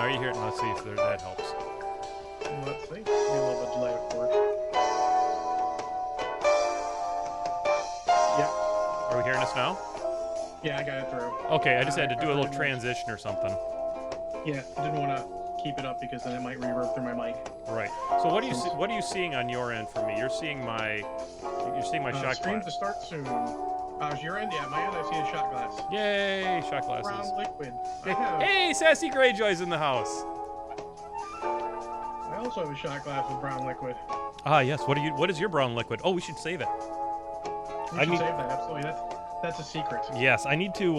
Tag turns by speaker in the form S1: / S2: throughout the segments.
S1: are you hearing? Let's see if that helps.
S2: Let's see. Be a little bit delay, of course. Yep.
S1: Are we hearing us now?
S2: Yeah, I got it through.
S1: Okay, I just had to do a little transition or something.
S2: Yeah, I didn't want to keep it up because then it might reverb through my mic.
S1: Right. So what are you seeing on your end for me? You're seeing my shot
S2: Stream
S1: glass.
S2: to start soon. How's your end? Yeah, my end. I see a shot glass.
S1: Yay, shot glasses.
S2: Brown liquid.
S1: Hey, Sassy Greyjoy's in the house.
S2: I also have a shot glass with brown liquid.
S1: Ah, yes. What is your brown liquid? Oh, we should save it.
S2: We should save that. Absolutely. That's a secret.
S1: Yes, I need to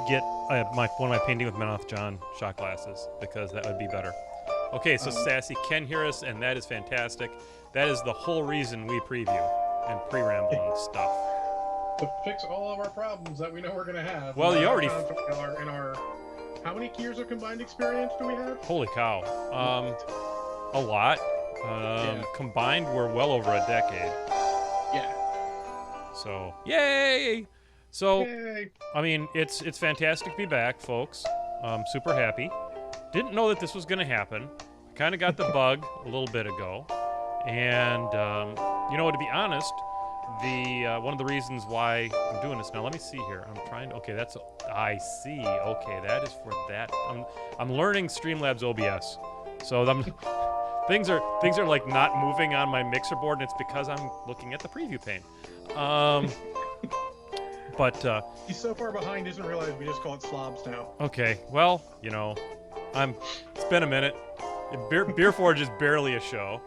S1: get one of my Painting with Menoth John shot glasses because that would be better. Okay, so Sassy can hear us, and that is fantastic. That is the whole reason we preview and pre-ramble and stuff.
S2: To fix all of our problems that we know we're going to have.
S1: Well, you already...
S2: In our... How many years of combined experience do we have?
S1: Holy cow. A lot. Combined, we're well over a decade.
S2: Yeah.
S1: So, yay! So,
S2: yay.
S1: I mean, it's fantastic to be back, folks. I'm super happy. Didn't know that this was going to happen. Kind of got the bug a little bit ago. And, to be honest, one of the reasons why I'm doing this now, let me see here. I'm trying to, okay, I see. Okay, that is for that. I'm learning Streamlabs OBS. So things are like not moving on my mixer board, and it's because I'm looking at the preview pane. But
S2: he's so far behind, doesn't realize we just call it slobs now.
S1: Okay, well, it's been a minute. Beer Forge is barely a show,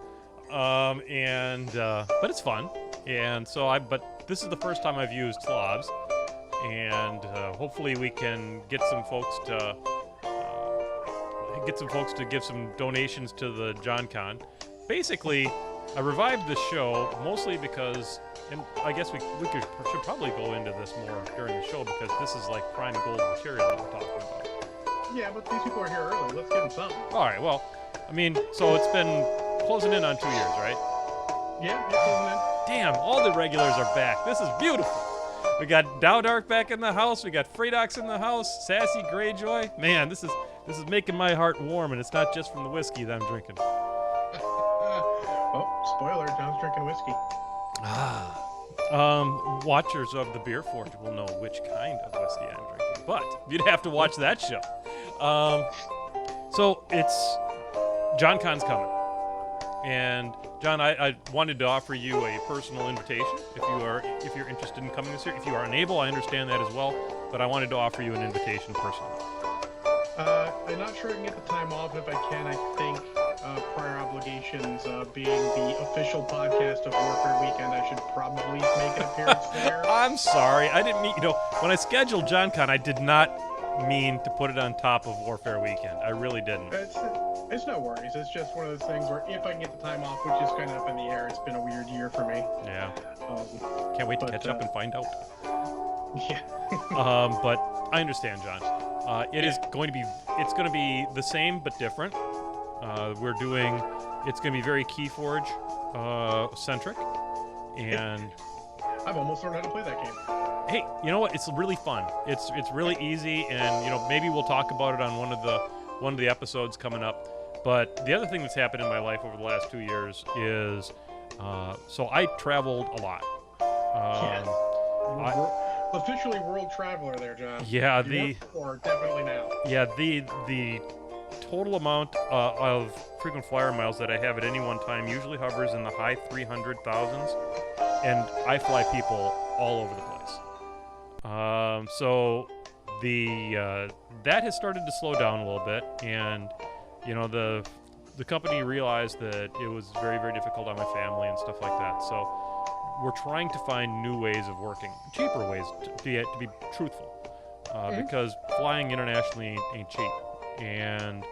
S1: but it's fun. And so but this is the first time I've used slobs, and hopefully we can get some folks to give some donations to the John Con. Basically, I revived the show mostly because, and I guess we should probably go into this more during the show because this is like prime gold material that we're talking about.
S2: Yeah, but these people are here early. Let's give them something.
S1: All right, well, I mean, so it's been closing in on 2 years, right?
S2: Yeah, closing in.
S1: Damn, all the regulars are back. This is beautiful. We got Dowdark back in the house. We got Fredox in the house. Sassy Greyjoy. Man, this is making my heart warm, and it's not just from the whiskey that I'm drinking.
S2: Oh, spoiler, John's drinking whiskey.
S1: Watchers of the Beer Forge will know which kind of whiskey I'm drinking, but you'd have to watch that show. So it's John Con's coming, and John, I wanted to offer you a personal invitation if you're interested in coming this year. If you are unable, I understand that as well, but I wanted to offer you an invitation personally.
S2: I'm not sure I can get the time off. If I can, I think prior obligations being the official podcast of Warfare Weekend, I should probably make an appearance there.
S1: I'm sorry. I didn't mean, when I scheduled John Con, I did not mean to put it on top of Warfare Weekend. I really didn't.
S2: It's no worries. It's just one of those things where if I can get the time off, which is kind of up in the air, it's been a weird year for me.
S1: Yeah. Can't wait to catch up and find out.
S2: Yeah.
S1: But I understand, John. It's going to be the same but different. It's going to be very Keyforge centric, and
S2: I've almost learned how to play that game.
S1: Hey, you know what? It's really fun. It's really easy, and maybe we'll talk about it on one of the episodes coming up. But the other thing that's happened in my life over the last 2 years is, so I traveled a lot.
S2: Officially world traveler there, John.
S1: Yeah,
S2: or definitely now.
S1: Yeah, the total amount of frequent flyer miles that I have at any one time usually hovers in the high 300,000s, and I fly people all over the place. So that has started to slow down a little bit, and the company realized that it was very, very difficult on my family and stuff like that. So we're trying to find new ways of working, cheaper ways to be truthful, because flying internationally ain't cheap. And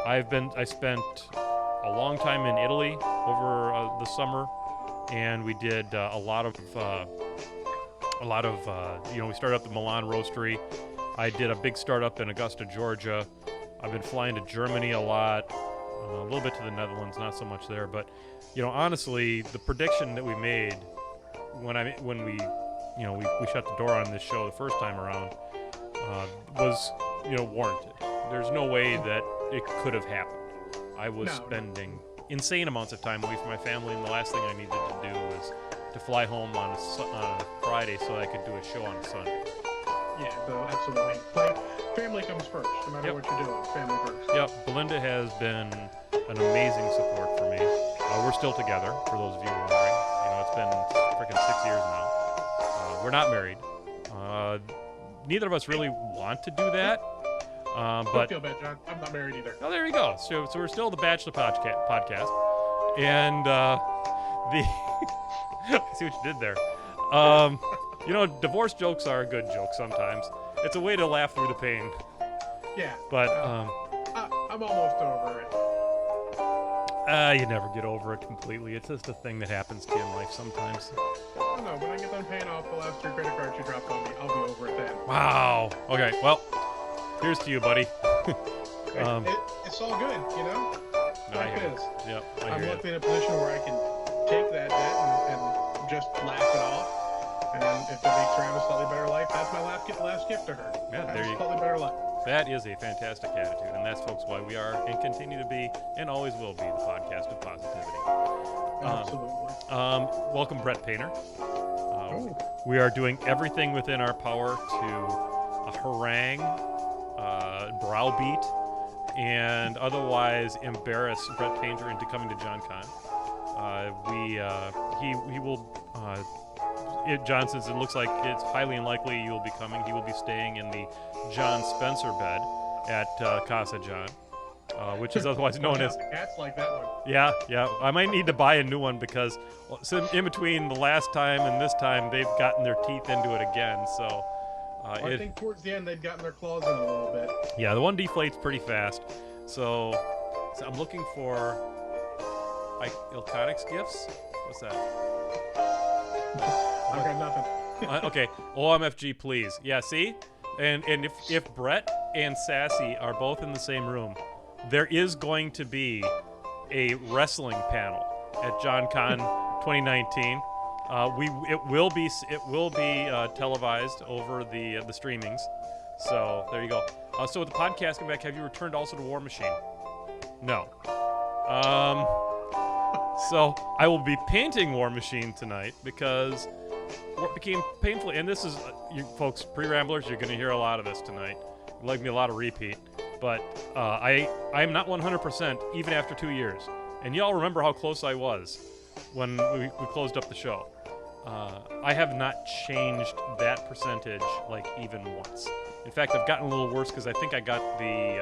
S1: I spent a long time in Italy over the summer, and we did a lot of we started up the Milan Roastery. I did a big startup in Augusta, Georgia. I've been flying to Germany a lot, a little bit to the Netherlands, not so much there. But honestly, the prediction that we made when we shut the door on this show the first time around was warranted. there's no way that it could have happened. I was
S2: No.
S1: spending insane amounts of time away from my family, and the last thing I needed to do was to fly home on a Friday so I could do a show on a Sunday.
S2: Yeah, so absolutely. Like, family comes first, no matter
S1: Yep.
S2: what you're doing. Family first.
S1: Yep, Belinda has been an amazing support for me. We're still together, for those of you wondering. You know, it's been freaking 6 years now. We're not married. Neither of us really want to do that.
S2: Don't
S1: But
S2: feel bad, John. I'm not married either.
S1: oh, there you go. So we're still the Bachelor podcast, and the I see what you did there. You know, divorce jokes are a good joke sometimes. It's a way to laugh through the pain.
S2: Yeah.
S1: But
S2: I'm almost over it.
S1: you never get over it completely. It's just a thing that happens to you in life sometimes.
S2: Oh no, when I get done paying off the last 3 credit cards you dropped on me, I'll be over it then.
S1: Wow. Okay. Well, here's to you, buddy.
S2: It's all good, you know?
S1: No, I
S2: Life
S1: hear you.
S2: is.
S1: Yep. I
S2: I'm
S1: hear you.
S2: luckily in a position where I can take that debt and just laugh it off. And if it makes her have a slightly better life, that's my last gift to her.
S1: Yeah,
S2: Have
S1: there
S2: a
S1: you go.
S2: slightly better life.
S1: That is a fantastic attitude, and that's, folks, why we are and continue to be and always will be the podcast of positivity.
S2: Absolutely.
S1: Welcome, Brett Painter.
S2: Oh.
S1: We are doing everything within our power to harangue, browbeat, and otherwise embarrass Brett Painter into coming to John Con. He will. John says it looks like it's highly unlikely you will be coming. He will be staying in the John Spencer bed at Casa John, which is otherwise known as.
S2: The cats like that one.
S1: Yeah. I might need to buy a new one because in between the last time and this time, they've gotten their teeth into it again. So,
S2: I think towards the end they'd gotten their claws in a little bit.
S1: yeah, the one deflates pretty fast. So I'm looking for like Ilconics gifts. What's that?
S2: I've got nothing.
S1: Okay, OMFG, please. Yeah, see? And if Brett and Sassy are both in the same room, there is going to be a wrestling panel at John Con 2019. It will be televised over the streamings. So there you go. So with the podcast coming back, have you returned also to War Machine? No. So I will be painting War Machine tonight because what became painful, and this is, you folks, pre-ramblers, you're going to hear a lot of this tonight. There'll likely be a lot of repeat, but I'm not 100% even after 2 years. And y'all remember how close I was when we closed up the show. I have not changed that percentage like even once. In fact, I've gotten a little worse because I think I got the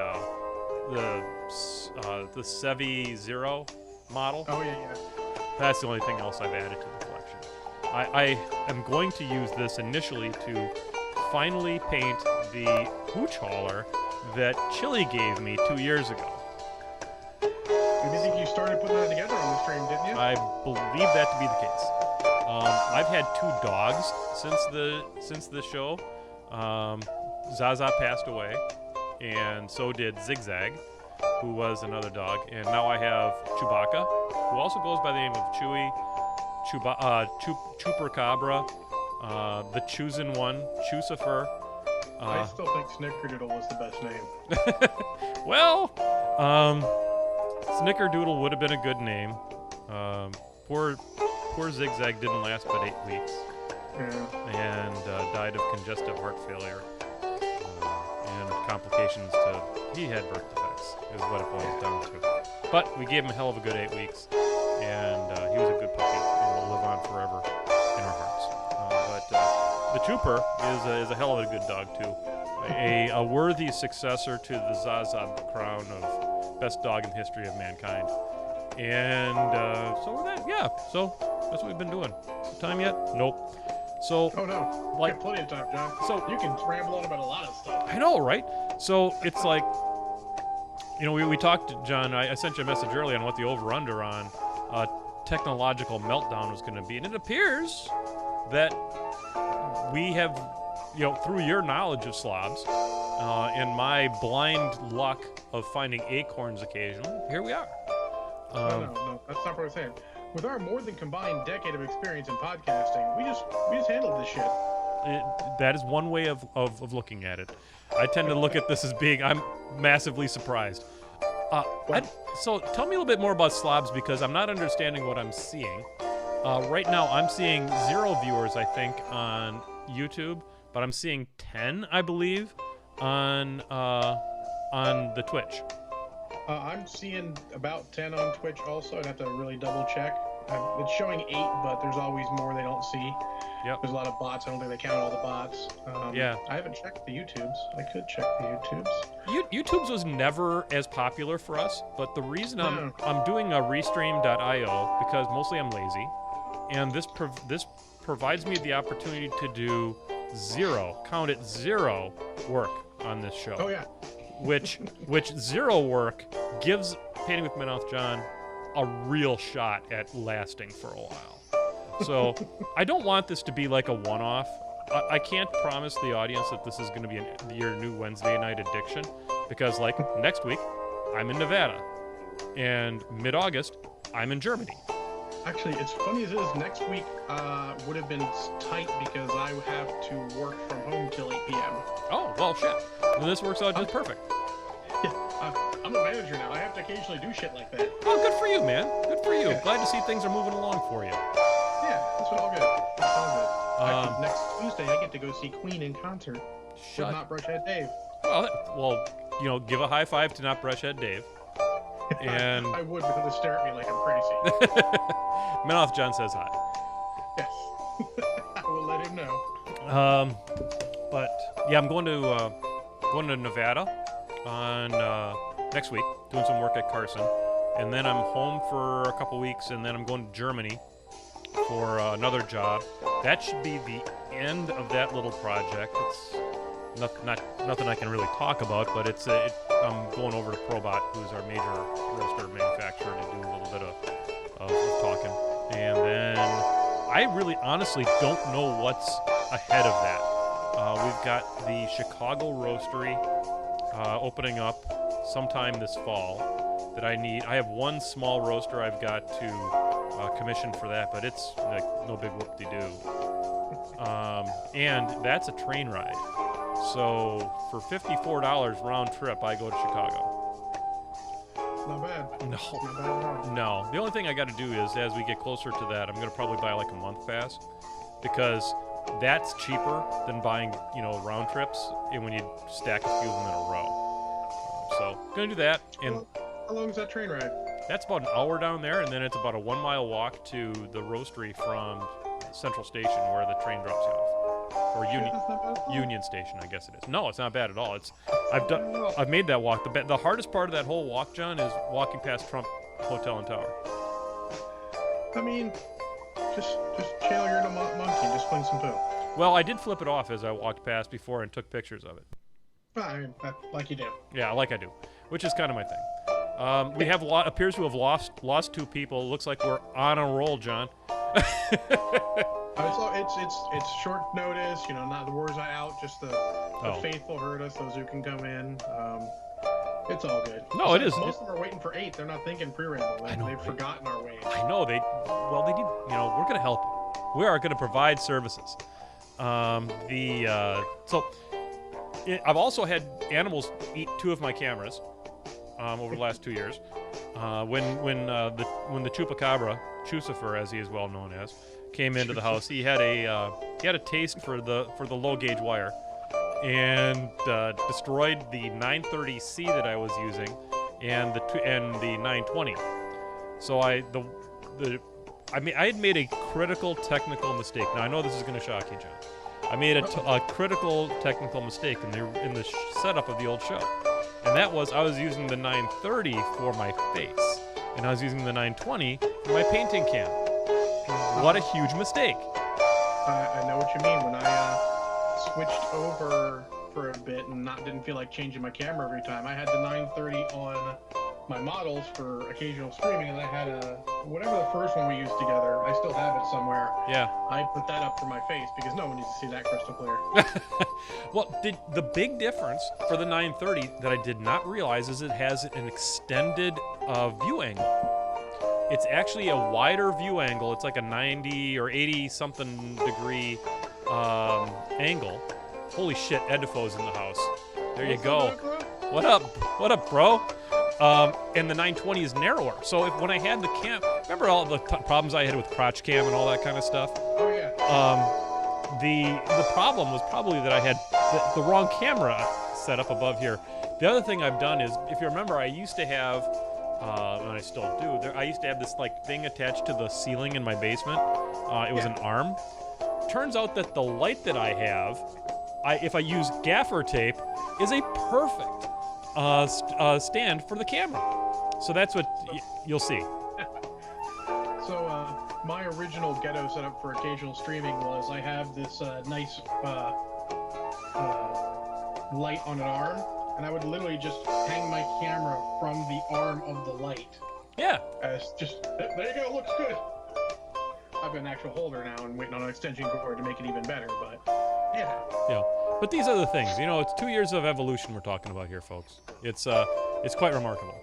S1: Sevi Zero model.
S2: Oh yeah.
S1: That's the only thing else I've added to the collection. I am going to use this initially to finally paint the hooch hauler that Chili gave me 2 years ago.
S2: I think you started putting that together on the stream, didn't you?
S1: I believe that to be the case. I've had 2 dogs since the show. Zaza passed away, and so did Zigzag, who was another dog. And now I have Chewbacca, who also goes by the name of Chewie, Chupacabra, the Chosen One, Chucifer.
S2: I still think Snickerdoodle was the best name.
S1: Well, Snickerdoodle would have been a good name. Poor Zigzag didn't last but 8 weeks.
S2: Yeah.
S1: And died of congestive heart failure and complications to he had birth defects is what it boils down to. But we gave him a hell of a good 8 weeks, and he was a good puppy and will live on forever in our hearts. But the Trooper is a hell of a good dog too, a worthy successor to the Zaza crown of best dog in the history of mankind. And so we're that, yeah. So that's what we've been doing. Is it time yet? Nope. So,
S2: Oh no,
S1: like,
S2: got plenty of time, John.
S1: so
S2: You can ramble on about a lot of stuff.
S1: I know, right? So it's like, you know, we talked, John. I sent you a message earlier on what the over/under on technological meltdown was going to be, and it appears that we have, you know, through your knowledge of slobs and my blind luck of finding acorns occasionally, here we are.
S2: No, that's not what I'm saying. With our more than combined decade of experience in podcasting, we just handled this shit.
S1: that is one way of looking at it. I tend to look at this as being I'm massively surprised. So tell me a little bit more about slobs because I'm not understanding what I'm seeing. Right now I'm seeing 0 viewers, I think, on YouTube, but I'm seeing 10, I believe, on the Twitch.
S2: I'm seeing about 10 on Twitch also. I'd have to really double check. It's showing 8, but there's always more they don't see.
S1: Yep.
S2: There's a lot of bots. I don't think they count all the bots.
S1: Yeah.
S2: I haven't checked the YouTubes. I could check the YouTubes.
S1: YouTube's was never as popular for us, but the reason I'm doing a Restream.io because mostly I'm lazy, and this provides me the opportunity to do 0 work on this show.
S2: Oh yeah.
S1: Which 0 work gives Painting with Menoth John a real shot at lasting for a while. So I don't want this to be like a one-off. I can't promise the audience that this is going to be your new Wednesday night addiction because, like, next week I'm in Nevada, and mid-August I'm in Germany.
S2: Actually, it's funny as it is. Next week would have been tight because I have to work from home till 8 p.m.
S1: Oh well, shit. Then this works out just perfect.
S2: Yeah, I'm a manager now. I have to occasionally do shit like that.
S1: Oh, good for you, man. Good for you. Glad to see things are moving along for you.
S2: Yeah, that's all good. That's all good. Actually, next Tuesday, I get to go see Queen in concert. With Not Brushhead Dave.
S1: Well, give a high five to Not Brushhead Dave. And
S2: I would, but he'll stare at me like I'm crazy.
S1: Menoth John says hi.
S2: Yes. I will let him know.
S1: But yeah, I'm going to Nevada on next week, doing some work at Carson, and then I'm home for a couple weeks, and then I'm going to Germany for another job. That should be the end of that little project. It's nothing I can really talk about, but I'm going over to Probot, who's our major roaster manufacturer, to do a little bit of talking. And then I really honestly don't know what's ahead of that. We've got the Chicago Roastery opening up sometime this fall that I need. I have one small roaster I've got to commission for that, but it's like no big whoop-de-doo. And that's a train ride. So for $54 round trip, I go to Chicago.
S2: Not bad.
S1: No.
S2: Not bad at all.
S1: No. The only thing I got to do is, as we get closer to that, I'm going to probably buy like a month pass because that's cheaper than buying, round trips and when you stack a few of them in a row. So, going to do that. And
S2: how long is that train ride?
S1: That's about an hour down there, and then it's about a 1 mile walk to the roastery from Central Station where the train drops you off. Or Union Station, I guess it is. No, it's not bad at all. I've made that walk. The hardest part of that whole walk, John, is walking past Trump Hotel and Tower.
S2: I mean, just chill. You're in a monkey. Just fling some poo.
S1: Well, I did flip it off as I walked past before and took pictures of it.
S2: I mean, like you do.
S1: Yeah, like I do, which is kind of my thing. We have appears to have lost 2 people. Looks like we're on a roll, John.
S2: It's short notice, not the word's not out, just the faithful heard us, those who can come in. It's all good.
S1: No, it is.
S2: Most of them are waiting for 8. They're not thinking pre-ramble. They've forgotten our ways.
S1: I know they need. We're going to help. We are going to provide services. I've also had animals eat 2 of my cameras over the last 2 years. When the chupacabra, Chucifer as he is well known as, came into the house, he had a taste for the low gauge wire, and destroyed the 930C that I was using, and the 920. So I had made a critical technical mistake. Now I know this is going to shock you, John. I made a critical technical mistake in the setup of the old show, and that was I was using the 930 for my face, and I was using the 920 for my painting cam. What a huge mistake!
S2: I know what you mean. When I switched over for a bit and didn't feel like changing my camera every time, I had the 930 on my models for occasional streaming, and I had whatever the first one we used together. I still have it somewhere.
S1: Yeah.
S2: I put that up for my face because no one needs to see that crystal clear.
S1: Well, the big difference for the 930 that I did not realize is it has an extended view angle. It's actually a wider view angle. It's like a 90 or 80 something degree angle. Holy shit, Ed Defoe's in the house. There you
S2: What's
S1: go.
S2: up, bro?
S1: What up? What up, bro? And the 920 is narrower. So when I had the cam, remember all the problems I had with crotch cam and all that kind of stuff?
S2: Oh yeah.
S1: The problem was probably that I had the wrong camera set up above here. The other thing I've done is, if you remember, I used to have, and I still do, I used to have this like thing attached to the ceiling in my basement. It was an arm. Turns out that the light that I have, if I use gaffer tape, is a perfect stand for the camera. So that's what you'll see.
S2: So my original ghetto setup for occasional streaming was I have this nice light on an arm, and I would literally just hang my camera from the arm of the light.
S1: Yeah.
S2: As just, there you go, looks good. I've got an actual holder now and waiting on an extension cord to make it even better, but yeah.
S1: Yeah. But these are the things, it's 2 years of evolution we're talking about here, folks. It's quite remarkable.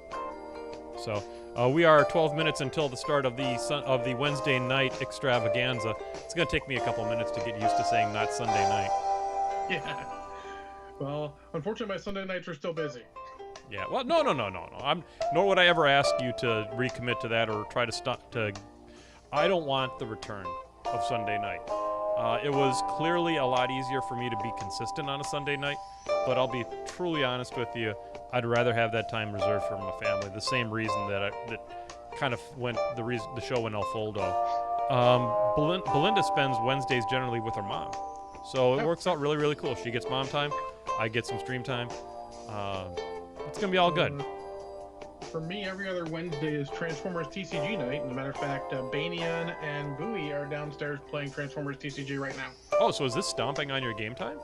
S1: So we are 12 minutes until the start of the Wednesday night extravaganza. It's going to take me a couple minutes to get used to saying not Sunday night.
S2: Yeah. Well, unfortunately, my Sunday nights are still busy.
S1: Yeah. Well, no. Nor would I ever ask you to recommit to that or try to stop. I don't want the return of Sunday night. It was clearly a lot easier for me to be consistent on a Sunday night, but I'll be truly honest with you. I'd rather have that time reserved for my family. The same reason that kind of went the show went El Foldo. Belinda spends Wednesdays generally with her mom, so it works out really, really cool. She gets mom time, I get some stream time. It's gonna be all good.
S2: For me, every other Wednesday is Transformers TCG night. As a matter of fact, Banian and Bowie are downstairs playing Transformers TCG right now.
S1: Oh, so is this stomping on your game time?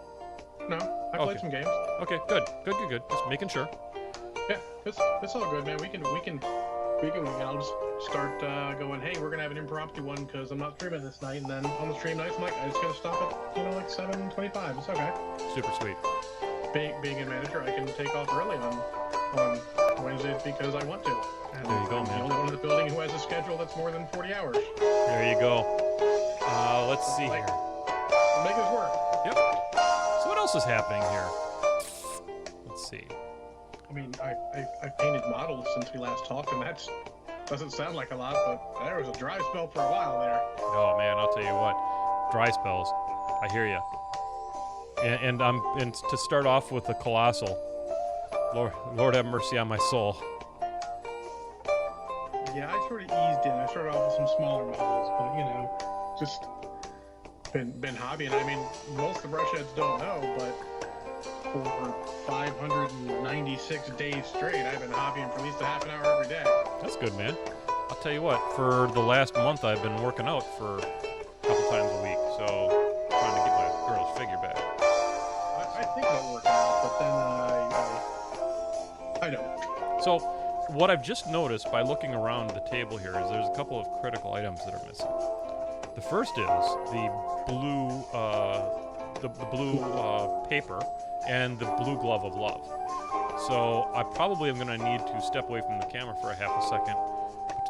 S2: No, I played some games.
S1: Okay, good. Just making sure.
S2: Yeah, it's all good, man. We can. I'll just start going. Hey, we're gonna have an impromptu one because I'm not streaming this night, and then on the stream nights, I'm like, I just gotta stop at like 7:25. It's okay.
S1: Super sweet.
S2: Being a manager, I can take off early on Wednesdays because I want to. And
S1: there you go,
S2: I'm
S1: man.
S2: the only one in the building who has a schedule that's more than 40 hours.
S1: There you go. Let's see here.
S2: Make this work.
S1: Yep. So what else is happening here? Let's see.
S2: I mean, I've painted models since we last talked, and that doesn't sound like a lot, but there was a dry spell for a while there.
S1: Oh man, I'll tell you what. Dry spells. I hear you. And to start off with the colossal. Lord have mercy on my soul.
S2: Yeah, I sort of eased in. I started off with some smaller models, but just been hobbying. I mean, most of the brush heads don't know, but for 596 days straight, I've been hobbying for at least a half an hour every day.
S1: That's good, man. I'll tell you what. For the last month, I've been working out for a couple times a week, so trying to get my girl's figure back.
S2: I think it'll work out, but then I don't.
S1: So, what I've just noticed by looking around the table here is there's a couple of critical items that are missing. The first is the blue, paper and the blue glove of love. So I probably am going to need to step away from the camera for a half a second,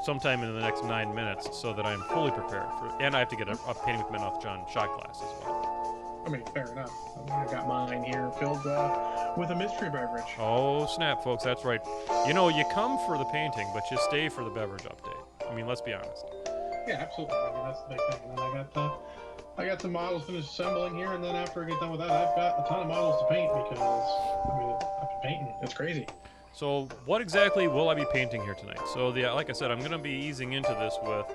S1: sometime in the next 9 minutes, so that I'm fully prepared for. And I have to get a painting with Menoth John shot glass as well.
S2: I mean, fair enough. I got mine here filled with a mystery beverage.
S1: Oh, snap, folks, that's right. You come for the painting, but you stay for the beverage update. I mean, let's be honest.
S2: Yeah, absolutely. I mean, that's the big thing. And then I got some models finished assembling here, and then after I get done with that, I've got a ton of models to paint because, I've been painting. It's crazy.
S1: So, what exactly will I be painting here tonight? So, like I said, I'm going to be easing into this with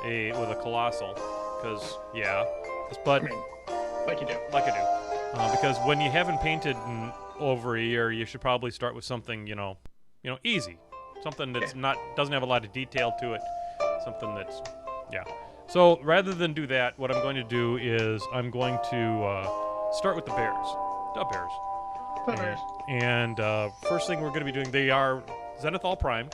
S1: a colossal, because but.
S2: I mean, like you do.
S1: Like I do. Because when you haven't painted in over a year, you should probably start with something, easy. Something that's doesn't have a lot of detail to it. Something that's, So rather than do that, what I'm going to do is I'm going to start with the bears. The bears. And first thing we're going to be doing, they are Zenithal Prime,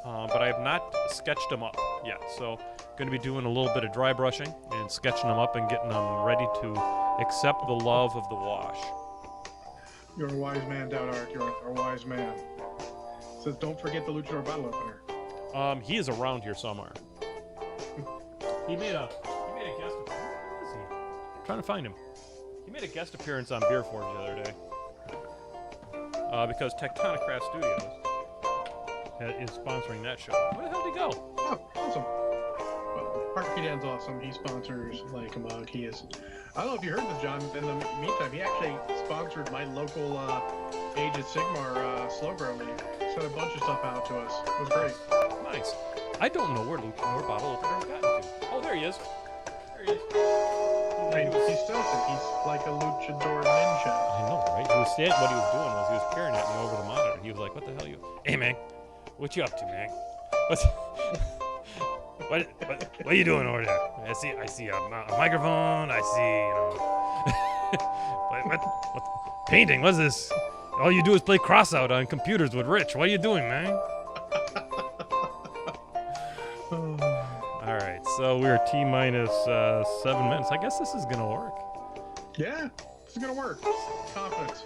S1: but I have not sketched them up yet. So going to be doing a little bit of dry brushing and sketching them up and getting them ready to accept the love of the wash.
S2: You're a wise man, Dowdark. You're a wise man. Says don't forget the Luchador bottle opener.
S1: He is around here somewhere. He made a guess. Where is he? trying to find him. He made a guest appearance on Beer Forge the other day. Because Tectonic Craft Studios is sponsoring that show. Where the hell did he go?
S2: Oh, awesome. Well, Parker Dan's awesome. He sponsors Like a Mug. He is. I don't know if you heard this, John. In the meantime, he actually sponsored my local Age of Sigmar slow grow league. Sent a bunch of stuff out to us. It was great.
S1: Nice. I don't know where Luchador Bottle Opener's gotten to. Oh, there he is. There he is.
S2: He's stealthing. He's like a luchador ninja.
S1: I know, right? What he was doing was he was peering at me over the monitor. He was like, "What the hell you? Hey, man, what you up to, man? What's what are you doing over there? I see a microphone. I see, what painting? What's this? All you do is play crossout on computers with Rich. What are you doing, man?" All right, so we're T-minus 7 minutes. I guess this is gonna work.
S2: Yeah, this is gonna work. Confidence.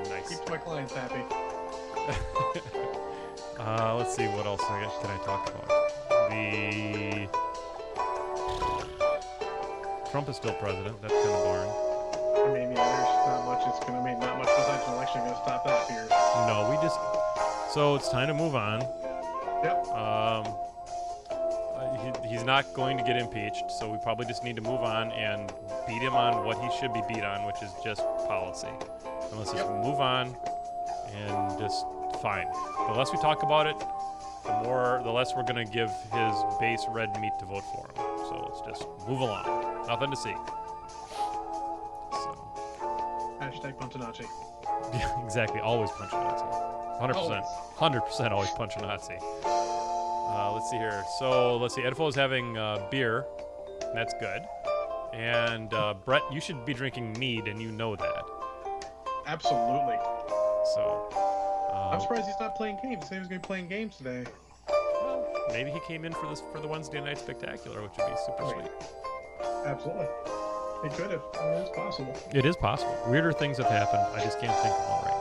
S1: Nice.
S2: Keeps my clients happy.
S1: Let's see, what else can I talk about? Trump is still president. That's kind of boring.
S2: I mean, yeah, there's not much. It's gonna mean not much besides an election gonna stop that here.
S1: No, so it's time to move on.
S2: Yep.
S1: He's not going to get impeached, so we probably just need to move on and beat him on what he should be beat on, which is just policy. And let's just move on and just fine. The less we talk about it, the less we're going to give his base red meat to vote for him. So let's just move along. Nothing to see. So.
S2: Hashtag Punch-a-Nazi.
S1: Yeah, exactly. Always punch a Nazi. 100%. 100% always punch a Nazi. Let's see here. So let's see. Edifo is having beer. That's good. And Brett, you should be drinking mead, and you know that.
S2: Absolutely.
S1: So.
S2: I'm surprised he's not playing games. He said he was going to be playing games today.
S1: Well, maybe he came in for the Wednesday Night Spectacular, which would be super sweet.
S2: Absolutely. He could have. It's possible.
S1: It is possible. Weirder things have happened. I just can't think of one right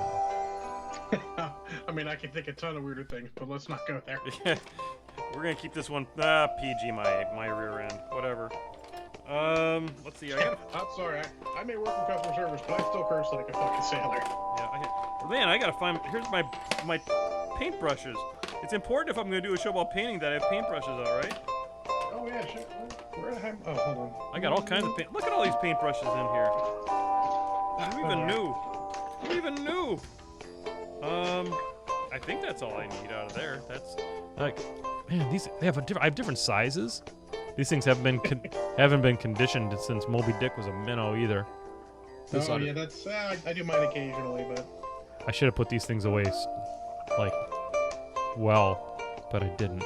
S1: now.
S2: I mean, I can think a ton of weirder things, but let's not go there.
S1: We're gonna keep this one PG. My rear end. Whatever. Let's see.
S2: I'm sorry. I may work in customer service, but I still curse like a fucking sailor.
S1: Yeah. I gotta find. Here's my paintbrushes. It's important if I'm gonna do a show about painting that I have paintbrushes out, right?
S2: Oh yeah, sure. Where the heck? Oh, hold on.
S1: I got all kinds of paint. Look at all these paintbrushes in here. Who even knew? I think that's all I need out of there. That's like, man, I have different sizes. These things haven't been conditioned since Moby Dick was a minnow either.
S2: Yeah, that's I do mine occasionally, but
S1: I should have put these things away, but I didn't.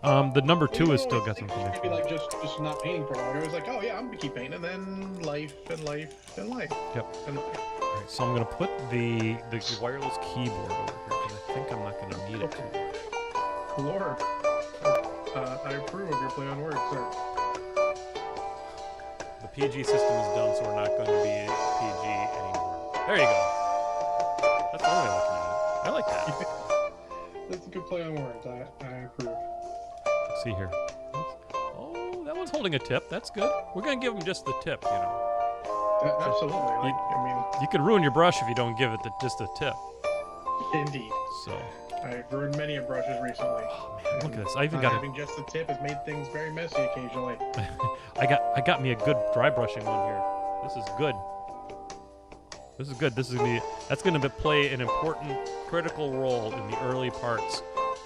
S1: The number 2 has still got some condition.
S2: Maybe like just not painting for long. I was like, oh yeah, I'm gonna keep painting, and then life.
S1: Yep.
S2: And
S1: All right, so I'm gonna put the wireless keyboard over here because I think I'm not gonna need it too much.
S2: Lord, I approve of your play on words, sir.
S1: The PG system is done, so we're not going to be PG anymore. There you go. That's the only way looking at it. I like that.
S2: That's a good play on words. I approve.
S1: Let's see here. Oh, that one's holding a tip. That's good. We're going to give him just the tip, you know.
S2: Absolutely.
S1: You could ruin your brush if you don't give it just the tip.
S2: Indeed.
S1: So.
S2: I've ruined many of brushes recently.
S1: Oh man, look at this! I even
S2: having just the tip has made things very messy occasionally.
S1: I got me a good dry brushing one here. This is good. That's gonna play an important, critical role in the early parts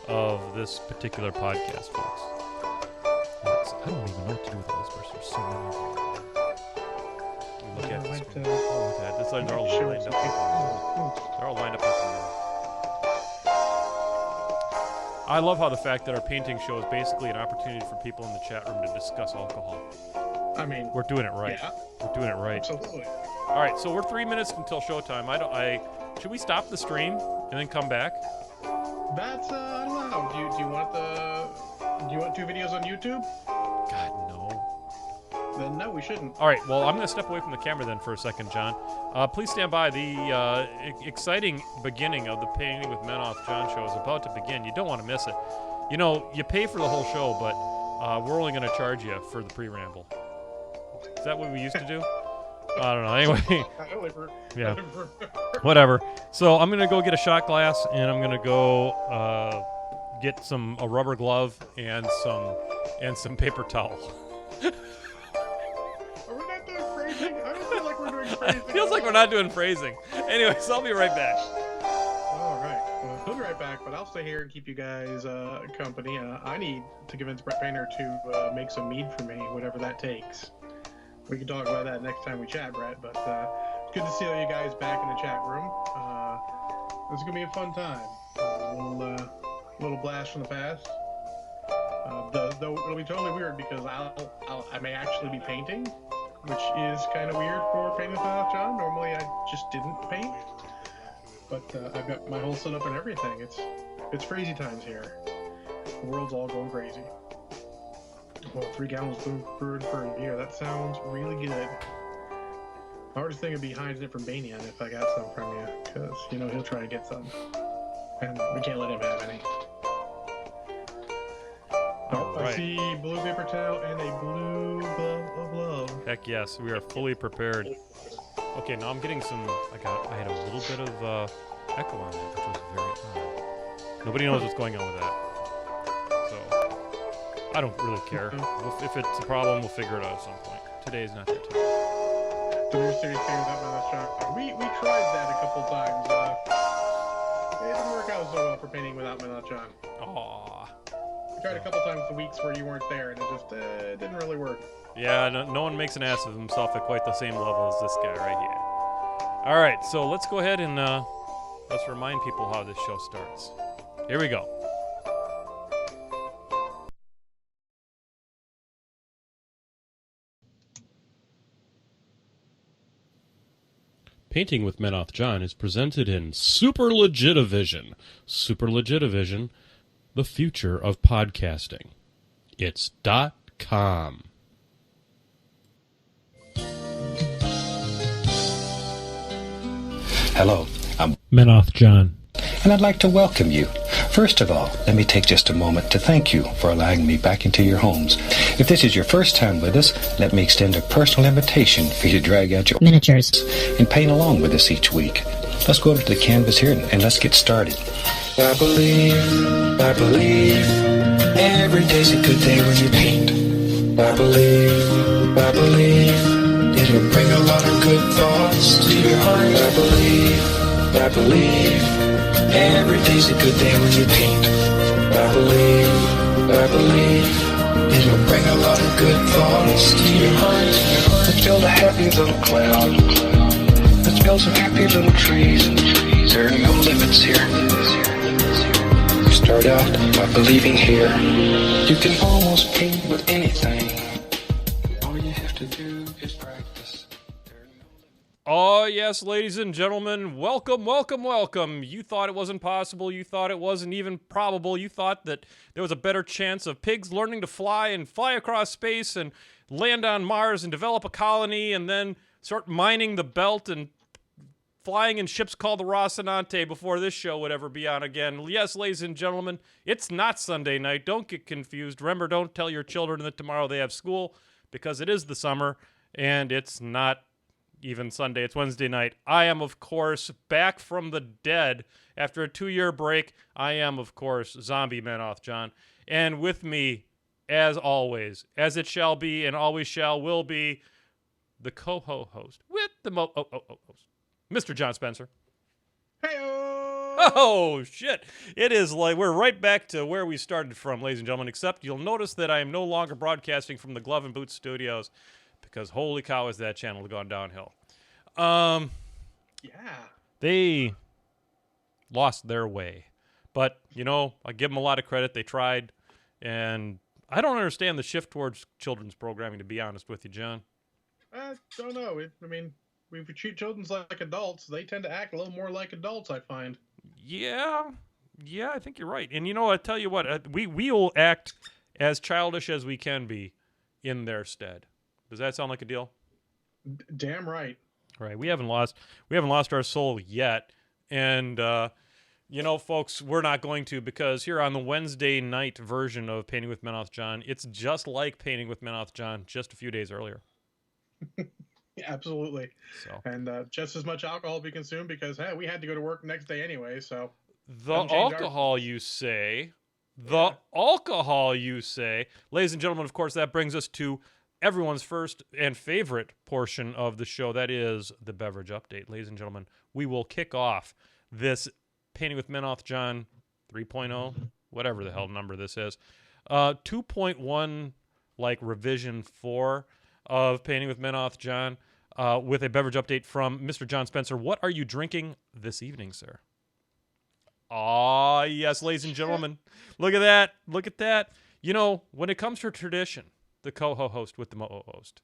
S1: of this particular podcast, folks. I don't even know what to do with all these brushes. There's so many of them. Look at this. Look at that. This they're all lined up. They're all lined up. I love how the fact that our painting show is basically an opportunity for people in the chat room to discuss alcohol.
S2: I mean,
S1: we're doing it right.
S2: Yeah.
S1: We're doing it right.
S2: Absolutely.
S1: All right, so we're 3 minutes until showtime. Should we stop the stream and then come back?
S2: That's I don't know. Do you want 2 videos on YouTube?
S1: God no.
S2: Then no, we shouldn't.
S1: All right, well, I'm going to step away from the camera then for a second, John. Please stand by. The exciting beginning of the Painting with Men Off John show is about to begin. You don't want to miss it. You know, you pay for the whole show, but we're only going to charge you for the pre-ramble. Is that what we used to do? I don't know. Anyway, yeah,
S2: I remember.
S1: whatever. So I'm gonna go get a shot glass, and I'm gonna go get a rubber glove and some paper towel.
S2: Are we not doing phrasing? I don't feel like we're doing phrasing.
S1: It feels like we're not doing phrasing. Anyway, so I'll be right back.
S2: All right. Well, he'll be right back, but I'll stay here and keep you guys company. I need to convince Brett Painter to make some mead for me, whatever that takes. We can talk about that next time we chat, Brett, but it's good to see all you guys back in the chat room. This is going to be a fun time. A little blast from the past. Though it'll be totally weird because I may actually be painting, which is kind of weird for Painting with John. Normally I just didn't paint, but I've got my whole setup and everything. It's crazy times here. The world's all going crazy. Well, 3 gallons brewed for a year. That sounds really good. The hardest thing would be hiding it from Banian if I got some from you, because he'll try to get some, and we can't let him have any.
S1: All right.
S2: I see blue paper towel and a blue glove of love.
S1: Heck yes, we are fully prepared. Okay, now I'm getting I had a little bit of echo on that, which was very odd. Nobody knows what's going on with that. So, I don't really care. If it's a problem, we'll figure it out at some point. Today is not that time.
S2: The new series came without my last shot. We tried that a couple times. It didn't work out so well for painting without my last John.
S1: Aww.
S2: We tried a couple times the weeks where you weren't there, and it just didn't really work.
S1: Yeah, no one makes an ass of himself at quite the same level as this guy right here. All right, so let's go ahead and let's remind people how this show starts. Here we go. Painting with Menoth John is presented in Super Legitivision. Super Legitivision, the future of podcasting. It's .com.
S3: Hello, I'm
S1: Menoth John.
S3: and I'd like to welcome you. First of all, let me take just a moment to thank you for allowing me back into your homes. If this is your first time with us, let me extend a personal invitation for you to drag out your
S4: miniatures
S3: and paint along with us each week. Let's go over to the canvas here and let's get started. I believe, every day's a good day when you paint. I believe, it'll bring a lot of good thoughts to your heart. I believe, every day's a good day when you paint. I believe, it'll bring a lot of good thoughts to your heart. Let's build a happy little cloud. Let's build some happy little trees. There are no limits here. You start out by believing here. You can almost paint with anything. All you have to do is practice.
S1: Oh, yes, ladies and gentlemen, welcome, welcome, welcome. You thought it wasn't possible. You thought it wasn't even probable. You thought that there was a better chance of pigs learning to fly and fly across space and land on Mars and develop a colony and then start mining the belt and flying in ships called the Rocinante before this show would ever be on again. Yes, ladies and gentlemen, it's not Sunday night. Don't get confused. Remember, don't tell your children that tomorrow they have school because it is the summer and it's not even Sunday. It's Wednesday night. I am, of course, back from the dead after a 2-year break. I am, of course, Zombie Menoth John. And with me, as always, as it shall be and always shall will be, the co-host with the host, Mr. John Spencer.
S2: Hey-oh!
S1: Oh, shit. It is like we're right back to where we started from, ladies and gentlemen, except you'll notice that I am no longer broadcasting from the Glove and Boot Studios because holy cow, has that channel gone downhill.
S2: Yeah.
S1: They lost their way. But, I give them a lot of credit. They tried. And I don't understand the shift towards children's programming, to be honest with you, John.
S2: I don't know. We treat children like adults. They tend to act a little more like adults, I find.
S1: Yeah, I think you're right. And I tell you what, we will act as childish as we can be in their stead. Does that sound like a deal?
S2: Damn right.
S1: Right. We haven't lost our soul yet. And folks, we're not going to, because here on the Wednesday night version of Painting with Menoth John, it's just like Painting with Menoth John just a few days earlier.
S2: Absolutely.
S1: So
S2: And just as much alcohol be consumed because, hey, we had to go to work next day anyway, so
S1: the
S2: doesn't change our
S1: alcohol,
S2: plans.
S1: you say? The
S2: Yeah.
S1: alcohol, you say? Ladies and gentlemen, of course, that brings us to everyone's first and favorite portion of the show. That is the beverage update. Ladies and gentlemen, we will kick off this Painting with Menoth John 3.0, whatever the hell number this is. 2.1, like revision 4 of Painting with Menoth John, with a beverage update from Mr. John Spencer. What are you drinking this evening, sir? Ah, yes, ladies and gentlemen. Look at that. Look at that. You know, when it comes to tradition, the co-host with the host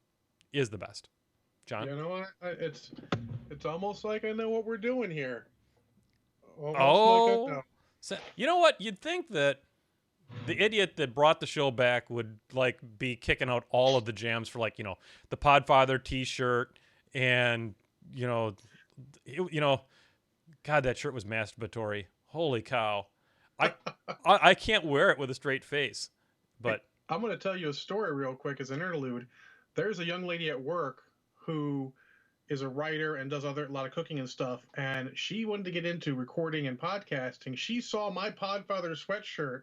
S1: is the best. John?
S2: You know what? It's almost like I know what we're doing here. Almost like I
S1: Oh.
S2: know.
S1: So, you know what? You'd think that the idiot that brought the show back would, like, be kicking out all of the jams for, like, the Podfather t-shirt and, you know, you know, God, that shirt was masturbatory. Holy cow. I, I can't wear it with a straight face.
S2: Hey,
S1: But
S2: I'm going to tell you a story real quick as an interlude. There's a young lady at work who is a writer and does a lot of cooking and stuff, and she wanted to get into recording and podcasting. She saw my Podfather sweatshirt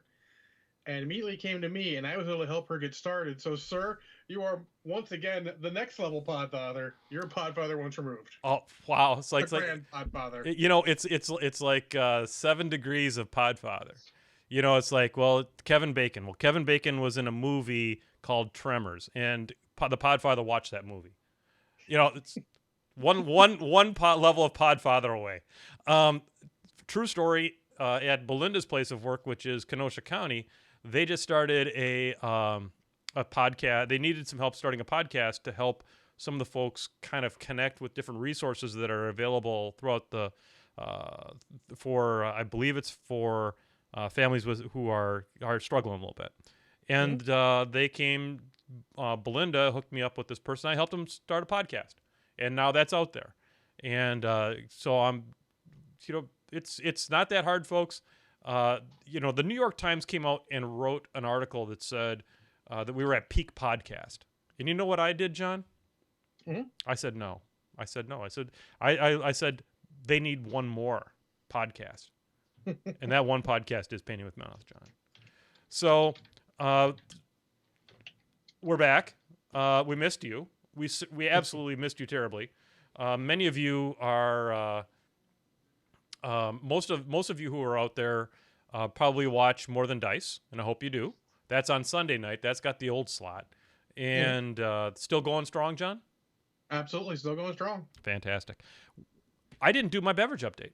S2: and immediately came to me, and I was able to help her get started. So, sir, you are once again the next level Podfather. Your Podfather once removed.
S1: oh wow,
S2: The grand Podfather.
S1: it's like 7 degrees of Podfather. It's like, well, Kevin Bacon. Well, Kevin Bacon was in a movie called Tremors, and the Podfather watched that movie. It's level of Podfather away. Um, True story. At Belinda's place of work, which is Kenosha County, they just started a podcast. They needed some help starting a podcast to help some of the folks kind of connect with different resources that are available throughout the for I believe it's for families who are struggling a little bit. And they came. Belinda hooked me up with this person. I helped them start a podcast, and now that's out there. And so I'm, it's not that hard, folks. The New York Times came out and wrote an article that said that we were at peak podcast. And you know what I did, John?
S2: Mhm.
S1: I said no. I said no. I said they need one more podcast, and that one podcast is Painting with Mouth, John. So we're back. We missed you. We absolutely missed you terribly. Many of you are. Most of you who are out there probably watch More Than Dice, and I hope you do. That's on Sunday night. That's got the old slot, and still going strong, John.
S2: Absolutely, still going strong.
S1: Fantastic. I didn't do my beverage update.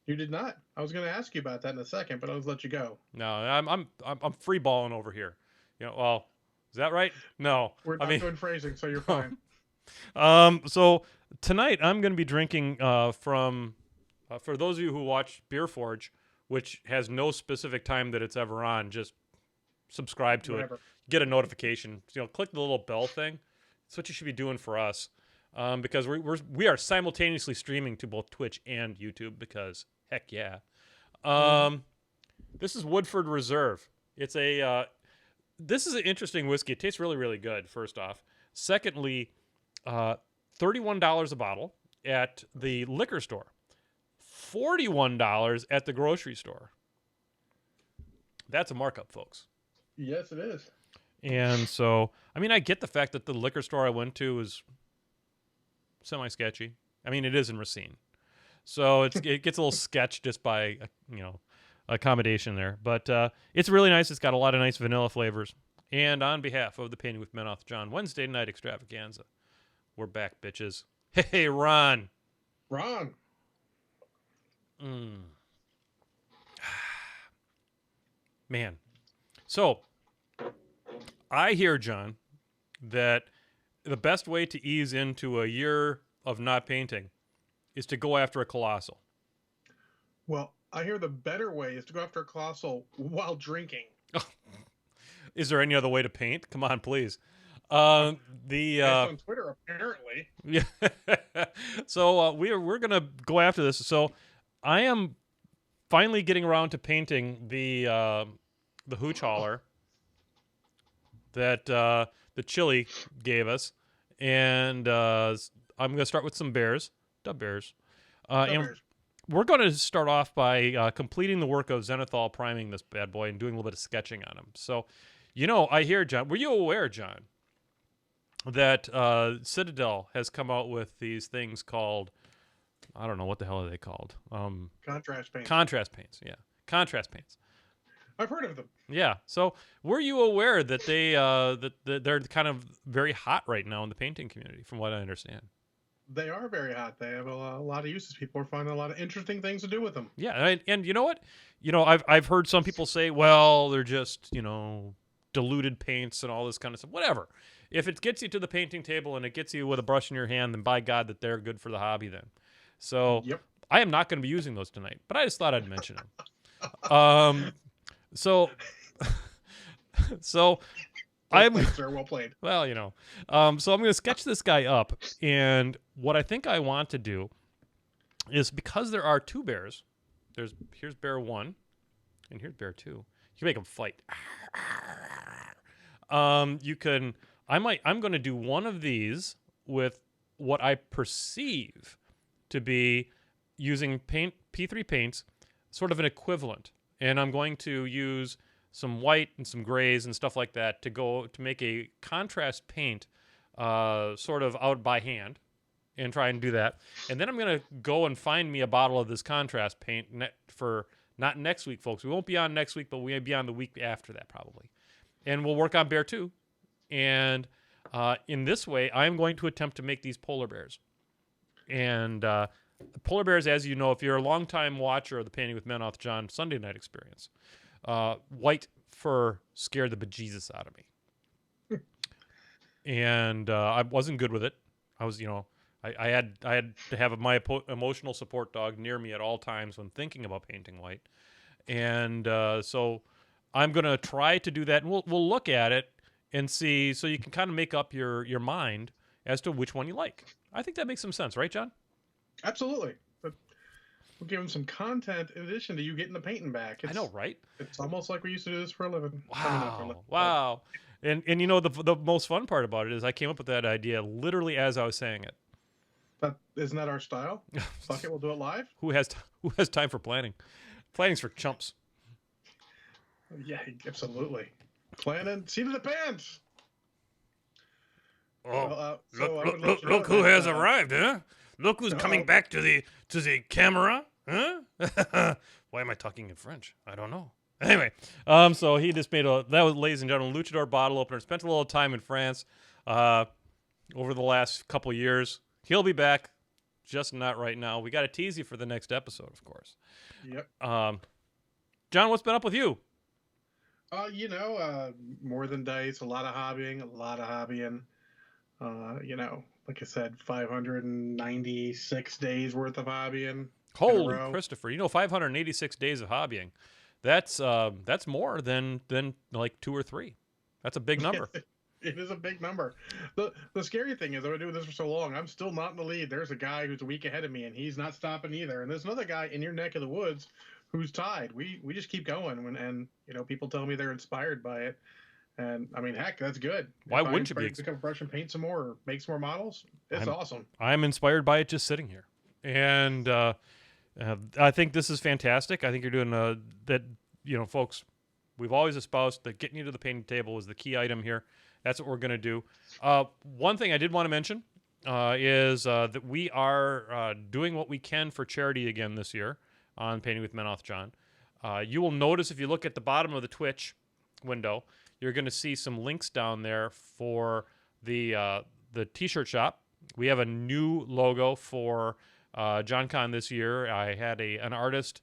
S2: You did not. I was going to ask you about that in a second, but I'll just let you go.
S1: No, I'm free balling over here. Well, is that right? No,
S2: We're not doing phrasing, so you're fine.
S1: So tonight I'm going to be drinking from. For those of you who watch Beer Forge, which has no specific time that it's ever on, just subscribe to
S2: Whatever.
S1: it. Get a notification. Click the little bell thing. That's what you should be doing for us, because we are simultaneously streaming to both Twitch and YouTube. Because heck yeah, this is Woodford Reserve. It's this is an interesting whiskey. It tastes really, really good. First off, secondly, $31 a bottle at the liquor store. $41 at the grocery store. That's a markup, folks.
S2: Yes, it is.
S1: And so, I get the fact that the liquor store I went to is semi-sketchy. It is in Racine. So it gets a little sketch just by, accommodation there. But it's really nice. It's got a lot of nice vanilla flavors. And on behalf of the Painting with Menoth John Wednesday night extravaganza, we're back, bitches. Hey, Ron.
S2: Ron.
S1: Man. So, I hear, John, that the best way to ease into a year of not painting is to go after a colossal.
S2: Well, I hear the better way is to go after a colossal while drinking.
S1: Is there any other way to paint? Come on, please.
S2: It's on Twitter, apparently.
S1: Yeah. So we're gonna go after this. So I am finally getting around to painting the hooch hauler that the Chili gave us, and I'm going to start with some bears, dub bears. And
S2: Bears.
S1: we're going to start off by completing the work of zenithal priming this bad boy and doing a little bit of sketching on him. So, I hear, John, were you aware, John, that Citadel has come out with these things called, I don't know, what the hell are they called?
S2: Contrast paint.
S1: Contrast paints, yeah. Contrast paints.
S2: I've heard of them.
S1: Yeah. So, were you aware that they're kind of very hot right now in the painting community, from what I understand?
S2: They are very hot. They have a lot of uses. People are finding a lot of interesting things to do with them.
S1: Yeah, and you know what? I've heard some people say, well, they're just diluted paints and all this kind of stuff. Whatever. If it gets you to the painting table and it gets you with a brush in your hand, then by God that they're good for the hobby. Then, so
S2: Yep.
S1: I am not going to be using those tonight, but I just thought I'd mention them. So
S2: Well played, sir. Well played.
S1: well, so I'm going to sketch this guy up, and what I think I want to do is, because there are two bears, here's bear 1 and here's bear 2. You can make them fight. I'm going to do one of these with what I perceive to be using P3 paints, sort of an equivalent, and I'm going to use some white and some grays and stuff like that to make a contrast paint, sort of out by hand, and try and do that. And then I'm going to go and find me a bottle of this contrast paint for not next week, folks. We won't be on next week, but we'll be on the week after that probably. And we'll work on bear 2. And in this way, I'm going to attempt to make these polar bears. And polar bears, as you know, if you're a longtime watcher of the Painting with Menoth John Sunday night experience, white fur scared the bejesus out of me. And I wasn't good with it. I was, I had to have my emotional support dog near me at all times when thinking about painting white. And so I'm going to try to do that, and we'll look at it and see, so you can kind of make up your mind as to which one you like. I think that makes some sense, right, John?
S2: Absolutely. But we'll give them some content in addition to you getting the painting back.
S1: I know, right?
S2: It's almost like we used to do this for a living.
S1: Wow. And the most fun part about it is I came up with that idea literally as I was saying it.
S2: But isn't that our style? Fuck it, we'll do it live.
S1: Who has time for planning? Planning's for chumps.
S2: Yeah, absolutely. Planning, seat of the pants.
S1: Oh, look who has arrived, huh? Look who's coming back to the camera, huh? Why am I talking in French? I don't know. Anyway, so he just that was, ladies and gentlemen, Luchador bottle opener. Spent a little time in France over the last couple years. He'll be back, just not right now. We got to tease you for the next episode, of course.
S2: Yep.
S1: John, what's been up with you?
S2: More than dice, a lot of hobbying. Like I said, 596 days worth of hobbying.
S1: Holy Christopher! 586 days of hobbying. That's more than like 2 or 3. That's a big number.
S2: It is a big number. The scary thing is, I've been doing this for so long, I'm still not in the lead. There's a guy who's a week ahead of me, and he's not stopping either. And there's another guy in your neck of the woods who's tied. We just keep going, and people tell me they're inspired by it. And I mean, heck, that's good.
S1: Why wouldn't you be?
S2: Become a brush and paint some more, or make some more models. It's awesome.
S1: I'm inspired by it just sitting here, and I think this is fantastic. I think you're doing that. Folks, we've always espoused that getting you to the painting table is the key item here. That's what we're going to do. One thing I did want to mention is that we are doing what we can for charity again this year on Painting with Menoth John. You will notice if you look at the bottom of the Twitch window, you're going to see some links down there for the T-shirt shop. We have a new logo for John Con this year. I had an artist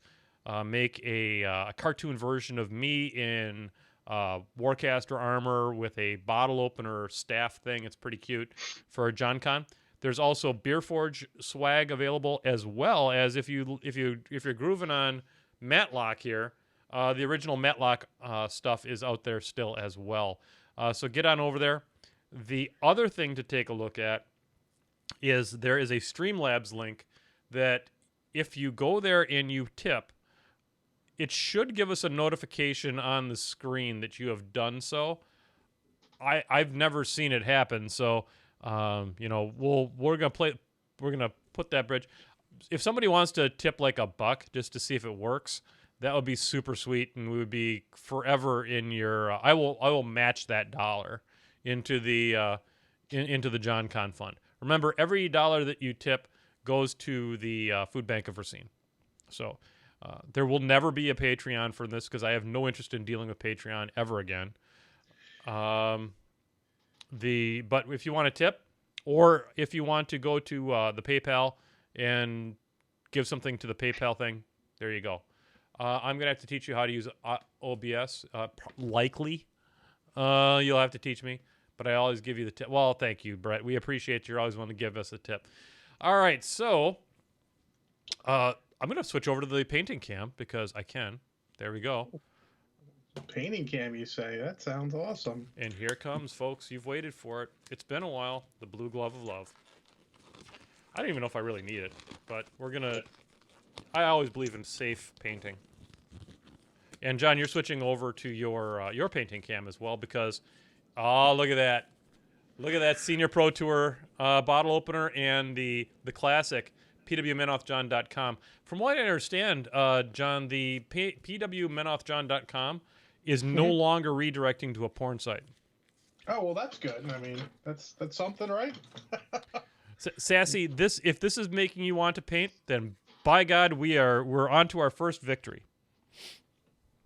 S1: make a cartoon version of me in Warcaster armor with a bottle opener staff thing. It's pretty cute for John Con. There's also Beer Forge swag available, as well as if you're grooving on Matlock here. The original Matlock stuff is out there still as well. So get on over there. The other thing to take a look at is there is a Streamlabs link that if you go there and you tip, it should give us a notification on the screen that you have done so. I've never seen it happen, so We're gonna put that bridge. If somebody wants to tip like $1 just to see if it works, that would be super sweet, and we would be forever in your. I will match that dollar into the into the John Con fund. Remember, every dollar that you tip goes to the Food Bank of Racine. So there will never be a Patreon for this because I have no interest in dealing with Patreon ever again. But if you want to tip, or if you want to go to the PayPal and give something to the PayPal thing, there you go. I'm gonna have to teach you how to use OBS. Likely, you'll have to teach me, but I always give you the tip. Well, thank you, Brett. We appreciate you always want to give us a tip. All right, so I'm gonna switch over to the painting cam because I can. There we go.
S2: Painting cam, you say? That sounds awesome.
S1: And here it comes, folks. You've waited for it. It's been a while. The blue glove of love. I don't even know if I really need it, but we're gonna. I always believe in safe painting. And John, you're switching over to your painting cam as well because, look at that. Look at that Senior Pro Tour bottle opener and the classic PwMenothJohn.com. From what I understand, John, the PwMenothJohn.com is no longer redirecting to a porn site.
S2: Oh, well, that's good. I mean, that's something, right?
S1: Sassy, if this is making you want to paint, then by God, we're on to our first victory.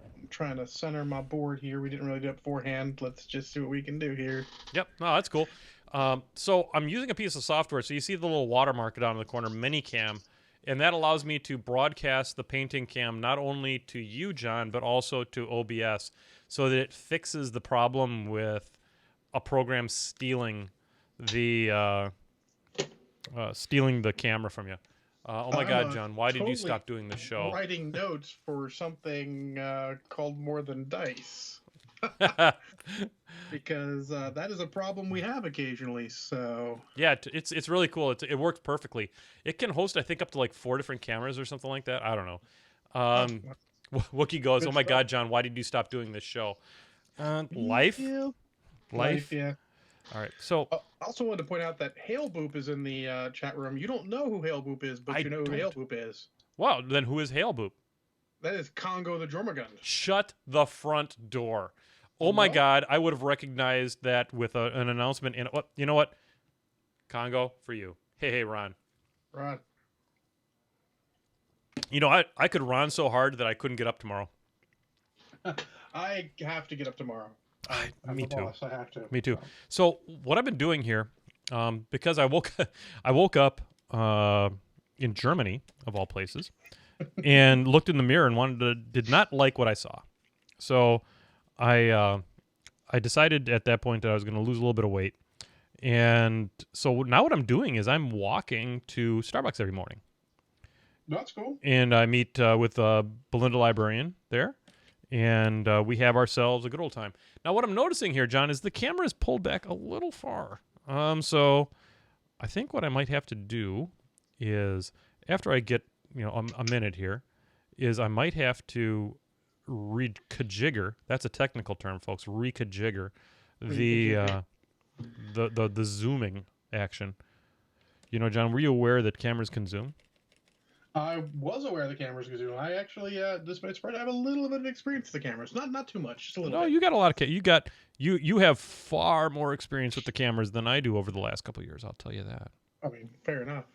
S2: I'm trying to center my board here. We didn't really do it beforehand. Let's just see what we can do here.
S1: Yep. No, that's cool. So I'm using a piece of software. So you see the little watermark down in the corner, Minicam, and that allows me to broadcast the painting cam not only to you, John, but also to OBS, so that it fixes the problem with a program stealing the camera from you. Oh my God, John! Why did you stop doing the show?
S2: Writing notes for something called More Than Dice. Because that is a problem we have occasionally. So
S1: yeah, it's really cool. It works perfectly. It can host, I think, up to like 4 different cameras or something like that. I don't know. Wookie goes, "Oh my God, John! Why did you stop doing this show?" Life.
S2: Yeah.
S1: All right. So
S2: I also wanted to point out that Hail Boop is in the chat room. You don't know who Hail Boop is, but you know who Hail Boop is.
S1: Well, then who is Hail Boop?
S2: That is Congo the Jormungand.
S1: Shut the front door. Oh my God, I would have recognized that with an announcement. And you know what? Congo, for you. Hey, Ron.
S2: Ron.
S1: You know, I could Ron so hard that I couldn't get up tomorrow.
S2: I have to get up tomorrow.
S1: Me too.
S2: Boss. I have to.
S1: Me too. So what I've been doing here, because I woke up in Germany of all places, and looked in the mirror and did not like what I saw. So I decided at that point that I was going to lose a little bit of weight, and so now what I'm doing is I'm walking to Starbucks every morning.
S2: That's cool.
S1: And I meet with Belinda Librarian there. And we have ourselves a good old time. Now, what I'm noticing here, John, is the camera is pulled back a little far. So I think what I might have to do is, after I get a minute here, is I might have to rekajigger. That's a technical term, folks. Rekajigger the zooming action. You know, John, were you aware that cameras can zoom?
S2: I was aware the cameras could zoom. I actually, despite spread, I have a little bit of experience with the cameras. Not too much, just a little bit.
S1: No, you got a lot of you have far more experience with the cameras than I do over the last couple of years. I'll tell you that.
S2: I mean, fair enough.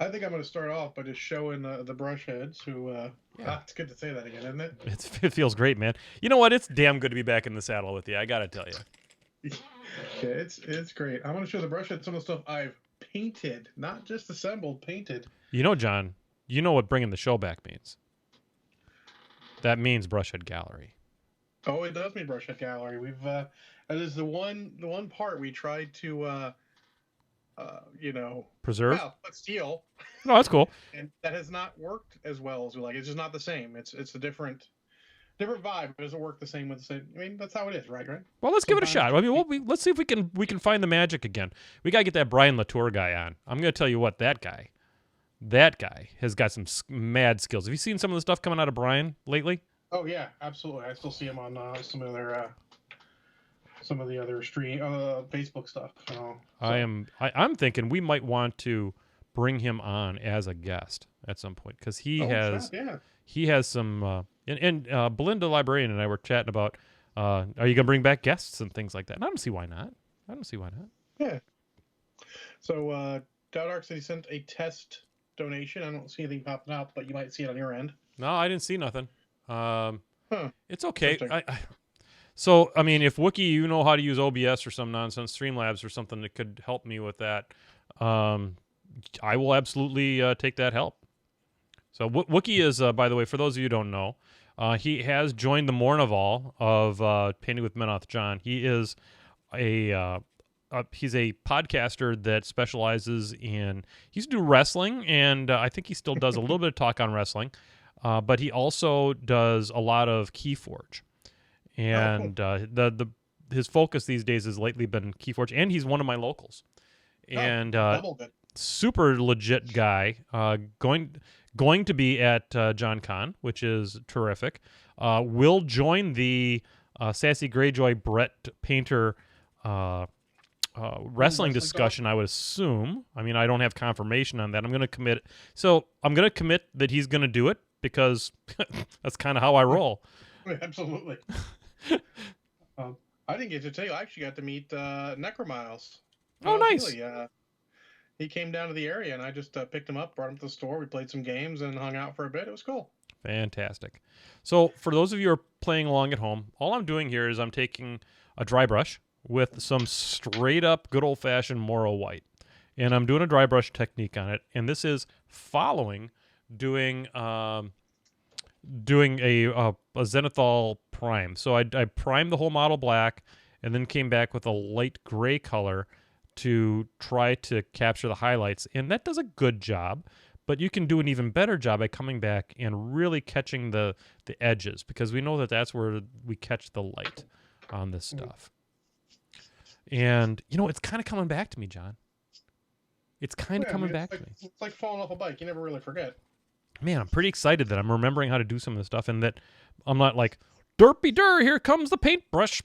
S2: I think I'm going to start off by just showing the brush heads. Who, it's good to say that again, isn't it?
S1: It feels great, man. You know what? It's damn good to be back in the saddle with you. I got to tell you.
S2: Yeah, it's great. I want to show the brush heads some of the stuff I've painted, not just assembled, painted.
S1: You know, John, you know what bringing the show back means. That means Brushhead Gallery.
S2: Oh, it does mean Brushhead Gallery. We've that is the one part we tried to
S1: preserve.
S2: Well, but steal.
S1: No, that's cool.
S2: And that has not worked as well as we like. It's just not the same. It's a different vibe. It doesn't work the same with the same. I mean, that's how it is, right?
S1: Well, let's give it a shot. I mean, let's see if we can find the magic again. We gotta get that Brian Latour guy on. I'm gonna tell you what, that guy has got some mad skills. Have you seen some of the stuff coming out of Brian lately?
S2: Oh yeah, absolutely. I still see him on some of their some of the other Facebook stuff.
S1: I'm thinking we might want to bring him on as a guest at some point because he has some Belinda Librarian and I were chatting about are you gonna bring back guests and things like that? And I don't see why not.
S2: Yeah. So Dark said he sent a test donation. I don't see anything popping up, but you might see it on your end.
S1: No, I didn't see nothing. It's okay.
S2: Interesting.
S1: So, I mean, if Wookie, you know how to use OBS or some nonsense, Streamlabs or something that could help me with that, I will absolutely take that help. So, Wookie is, by the way, for those of you who don't know, he has joined the Mournival of Painting with Menoth John. He is he's a podcaster that specializes in, he used to do wrestling, and I think he still does a little bit of talk on wrestling, but he also does a lot of Keyforge. And his focus these days has lately been Keyforge, and he's one of my locals. And super legit guy. Going to be at John Con, which is terrific. Will join the Sassy Greyjoy Brett Painter wrestling discussion, I would assume. I mean, I don't have confirmation on that. I'm going to commit. So I'm going to commit that he's going to do it because that's kind of how I roll.
S2: Absolutely. I didn't get to tell you. I actually got to meet Necromiles.
S1: Oh, nice.
S2: He came down to the area, and I just picked him up, brought him to the store. We played some games and hung out for a bit. It was cool.
S1: Fantastic. So for those of you who are playing along at home, all I'm doing here is I'm taking a dry brush with some straight-up good old-fashioned Moro white, and I'm doing a dry brush technique on it, and this is following doing a Zenithal prime. So I primed the whole model black and then came back with a light gray color to try to capture the highlights. And that does a good job, but you can do an even better job by coming back and really catching the edges, because we know that that's where we catch the light on this stuff. And, you know, it's kind of coming back to me, John. It's kind of coming back to me.
S2: It's like falling off a bike. You never really forget.
S1: Man, I'm pretty excited that I'm remembering how to do some of this stuff, and that I'm not like, derpy-dur, here comes the paintbrush.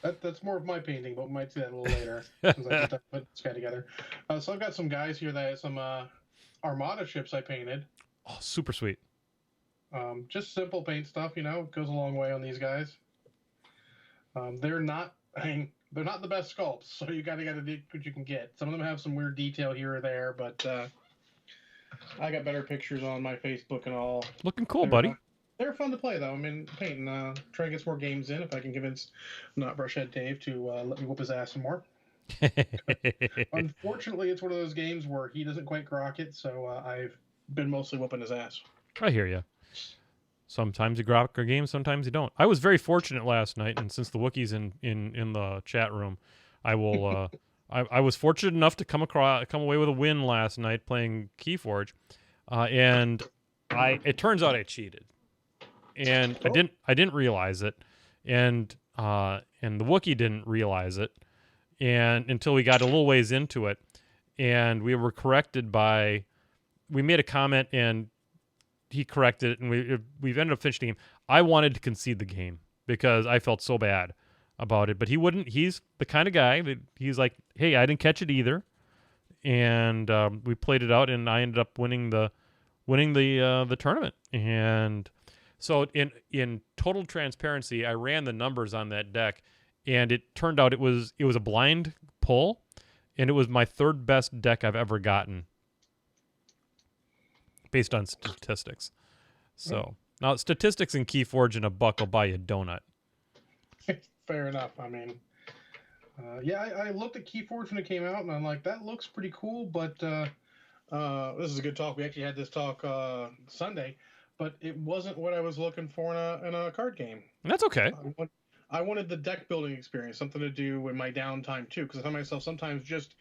S2: That's more of my painting, but we might see that a little later, since I get to put this guy together. So I've got some guys here that some Armada ships I painted.
S1: Oh, super sweet.
S2: Just simple paint stuff, you know, goes a long way on these guys. They're not the best sculpts, so you gotta do what you can get. Some of them have some weird detail here or there, but I got better pictures on my Facebook and all.
S1: Looking cool, buddy.
S2: They're fun to play, though. I mean, painting. Try to get some more games in if I can convince Not Brushhead Dave to let me whoop his ass some more. Unfortunately, it's one of those games where he doesn't quite grok it, so I've been mostly whooping his ass.
S1: I hear you. Sometimes you grok a game, sometimes you don't. I was very fortunate last night, and since the Wookiee's in the chat room, I will. I was fortunate enough to come away with a win last night playing Keyforge, and it turns out I cheated, and I didn't realize it, and the Wookiee didn't realize it, and until we got a little ways into it, and we were corrected we made a comment and he corrected it, and we've ended up finishing the game. I wanted to concede the game because I felt so bad about it, but he wouldn't. He's the kind of guy that he's like, hey, I didn't catch it either, and we played it out, and I ended up winning the tournament. And so in total transparency, I ran the numbers on that deck, and it turned out it was a blind pull, and it was my third best deck I've ever gotten based on statistics. So now statistics in Keyforge and a buck will buy you a donut.
S2: Fair enough. I mean, I looked at Keyforge when it came out, and I'm like, that looks pretty cool, but this is a good talk. We actually had this talk Sunday, but it wasn't what I was looking for in a card game.
S1: And that's okay.
S2: I wanted the deck building experience, something to do in my downtime, too, because I find myself sometimes just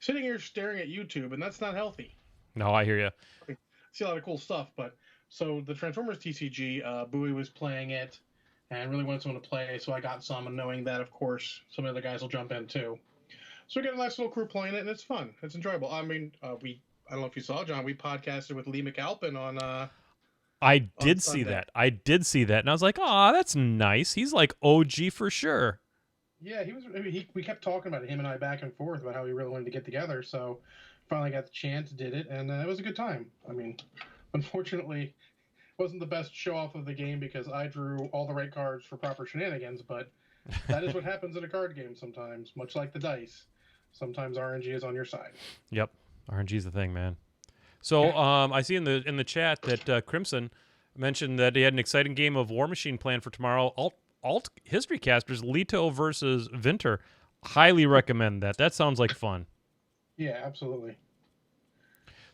S2: sitting here staring at YouTube, and that's not healthy.
S1: No, I hear you.
S2: I see a lot of cool stuff, but so the Transformers TCG, Bowie was playing it, and really wanted someone to play, so I got some, and knowing that, of course, some of the other guys will jump in, too. So we got a nice little crew playing it, and it's fun. It's enjoyable. I mean, I don't know if you saw, John, we podcasted with Lee McAlpin on...
S1: I
S2: on
S1: did see
S2: Sunday.
S1: that. I did see that, and I was like, "Oh, that's nice. He's like OG for sure."
S2: Yeah, he was. I mean, we kept talking about it, him and I back and forth about how we really wanted to get together. So finally got the chance, did it, and it was a good time. I mean, unfortunately, it wasn't the best show off of the game because I drew all the right cards for proper shenanigans. But that is what happens in a card game sometimes. Much like the dice, sometimes RNG is on your side.
S1: Yep, RNG's the thing, man. So I see in the chat that Crimson mentioned that he had an exciting game of War Machine planned for tomorrow. Alt History Casters, Leto versus Vinter. Highly recommend that. That sounds like fun.
S2: Yeah, absolutely.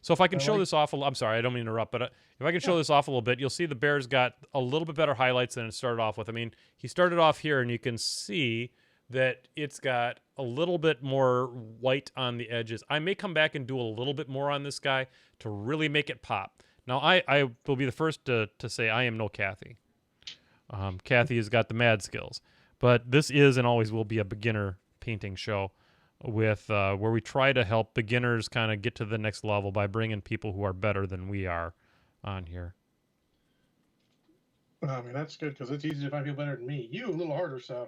S1: So if I can show this off, I'm sorry, I don't mean to interrupt, but if I can show this off a little bit, you'll see the Bears got a little bit better highlights than it started off with. I mean, he started off here, and you can see that it's got a little bit more white on the edges. I may come back and do a little bit more on this guy to really make it pop. Now, I will be the first to say I am no Kathy. Kathy has got the mad skills. But this is and always will be a beginner painting show with where we try to help beginners kind of get to the next level by bringing people who are better than we are on here.
S2: I mean, that's good because it's easy to find people better than me. You a little harder, so.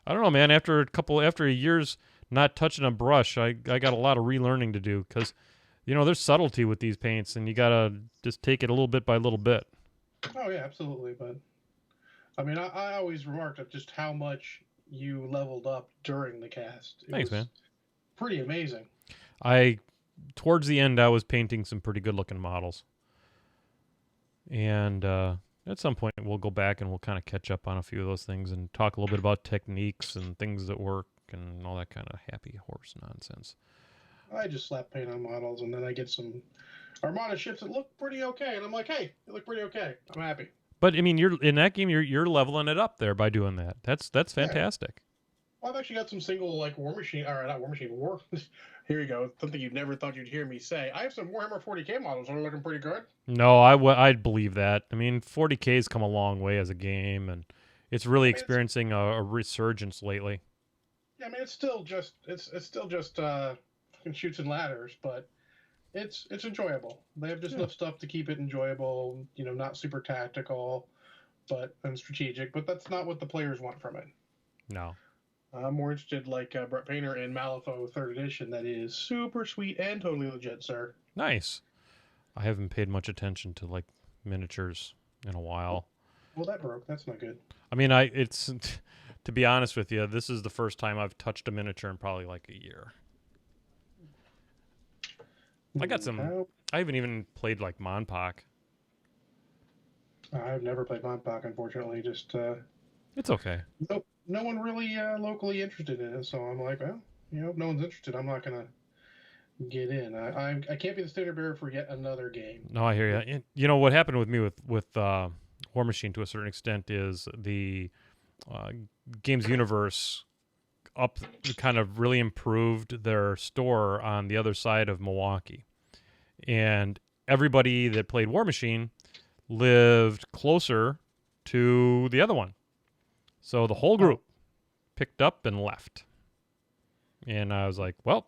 S1: I don't know, man. After a year's not touching a brush, I got a lot of relearning to do because, there's subtlety with these paints, and you gotta just take it a little bit by little bit.
S2: Oh yeah, absolutely. But I mean, I always remarked at just how much you leveled up during the cast.
S1: Thanks, man.
S2: Pretty amazing.
S1: Towards the end, I was painting some pretty good-looking models, and at some point, we'll go back and we'll kind of catch up on a few of those things and talk a little bit about techniques and things that work and all that kind of happy horse nonsense.
S2: I just slap paint on models, and then I get some Armada ships that look pretty okay, and I'm like, hey, they look pretty okay. I'm happy.
S1: But I mean, you're in that game. You're leveling it up there by doing that. That's fantastic.
S2: Well, I've actually got some single War Machine. All right, not War Machine. War. Here you go. Something you never thought you'd hear me say. I have some Warhammer 40K models that are looking pretty good.
S1: No, I'd believe that. I mean, 40K's come a long way as a game, and it's really experiencing a resurgence lately.
S2: Yeah, I mean, it's still just shoots and ladders, but it's enjoyable. They have just enough stuff to keep it enjoyable. Not super tactical, and strategic. But that's not what the players want from it.
S1: No.
S2: I'm more interested, like Brett Painter in Malifaux 3rd Edition. That is super sweet and totally legit, sir.
S1: Nice. I haven't paid much attention to like miniatures in a while.
S2: Well, that broke. That's not good.
S1: I mean, it's to be honest with you, this is the first time I've touched a miniature in probably like a year. I got some. I haven't even played like Monpok.
S2: I've never played Monpok, unfortunately. Just
S1: it's okay.
S2: Nope. No one really locally interested in it, so I'm like, well, if no one's interested, I'm not gonna get in. I can't be the standard bearer for yet another game.
S1: No, I hear you. You know what happened with me with War Machine to a certain extent is the games universe kind of really improved their store on the other side of Milwaukee, and everybody that played War Machine lived closer to the other one. So the whole group picked up and left. And I was like, well,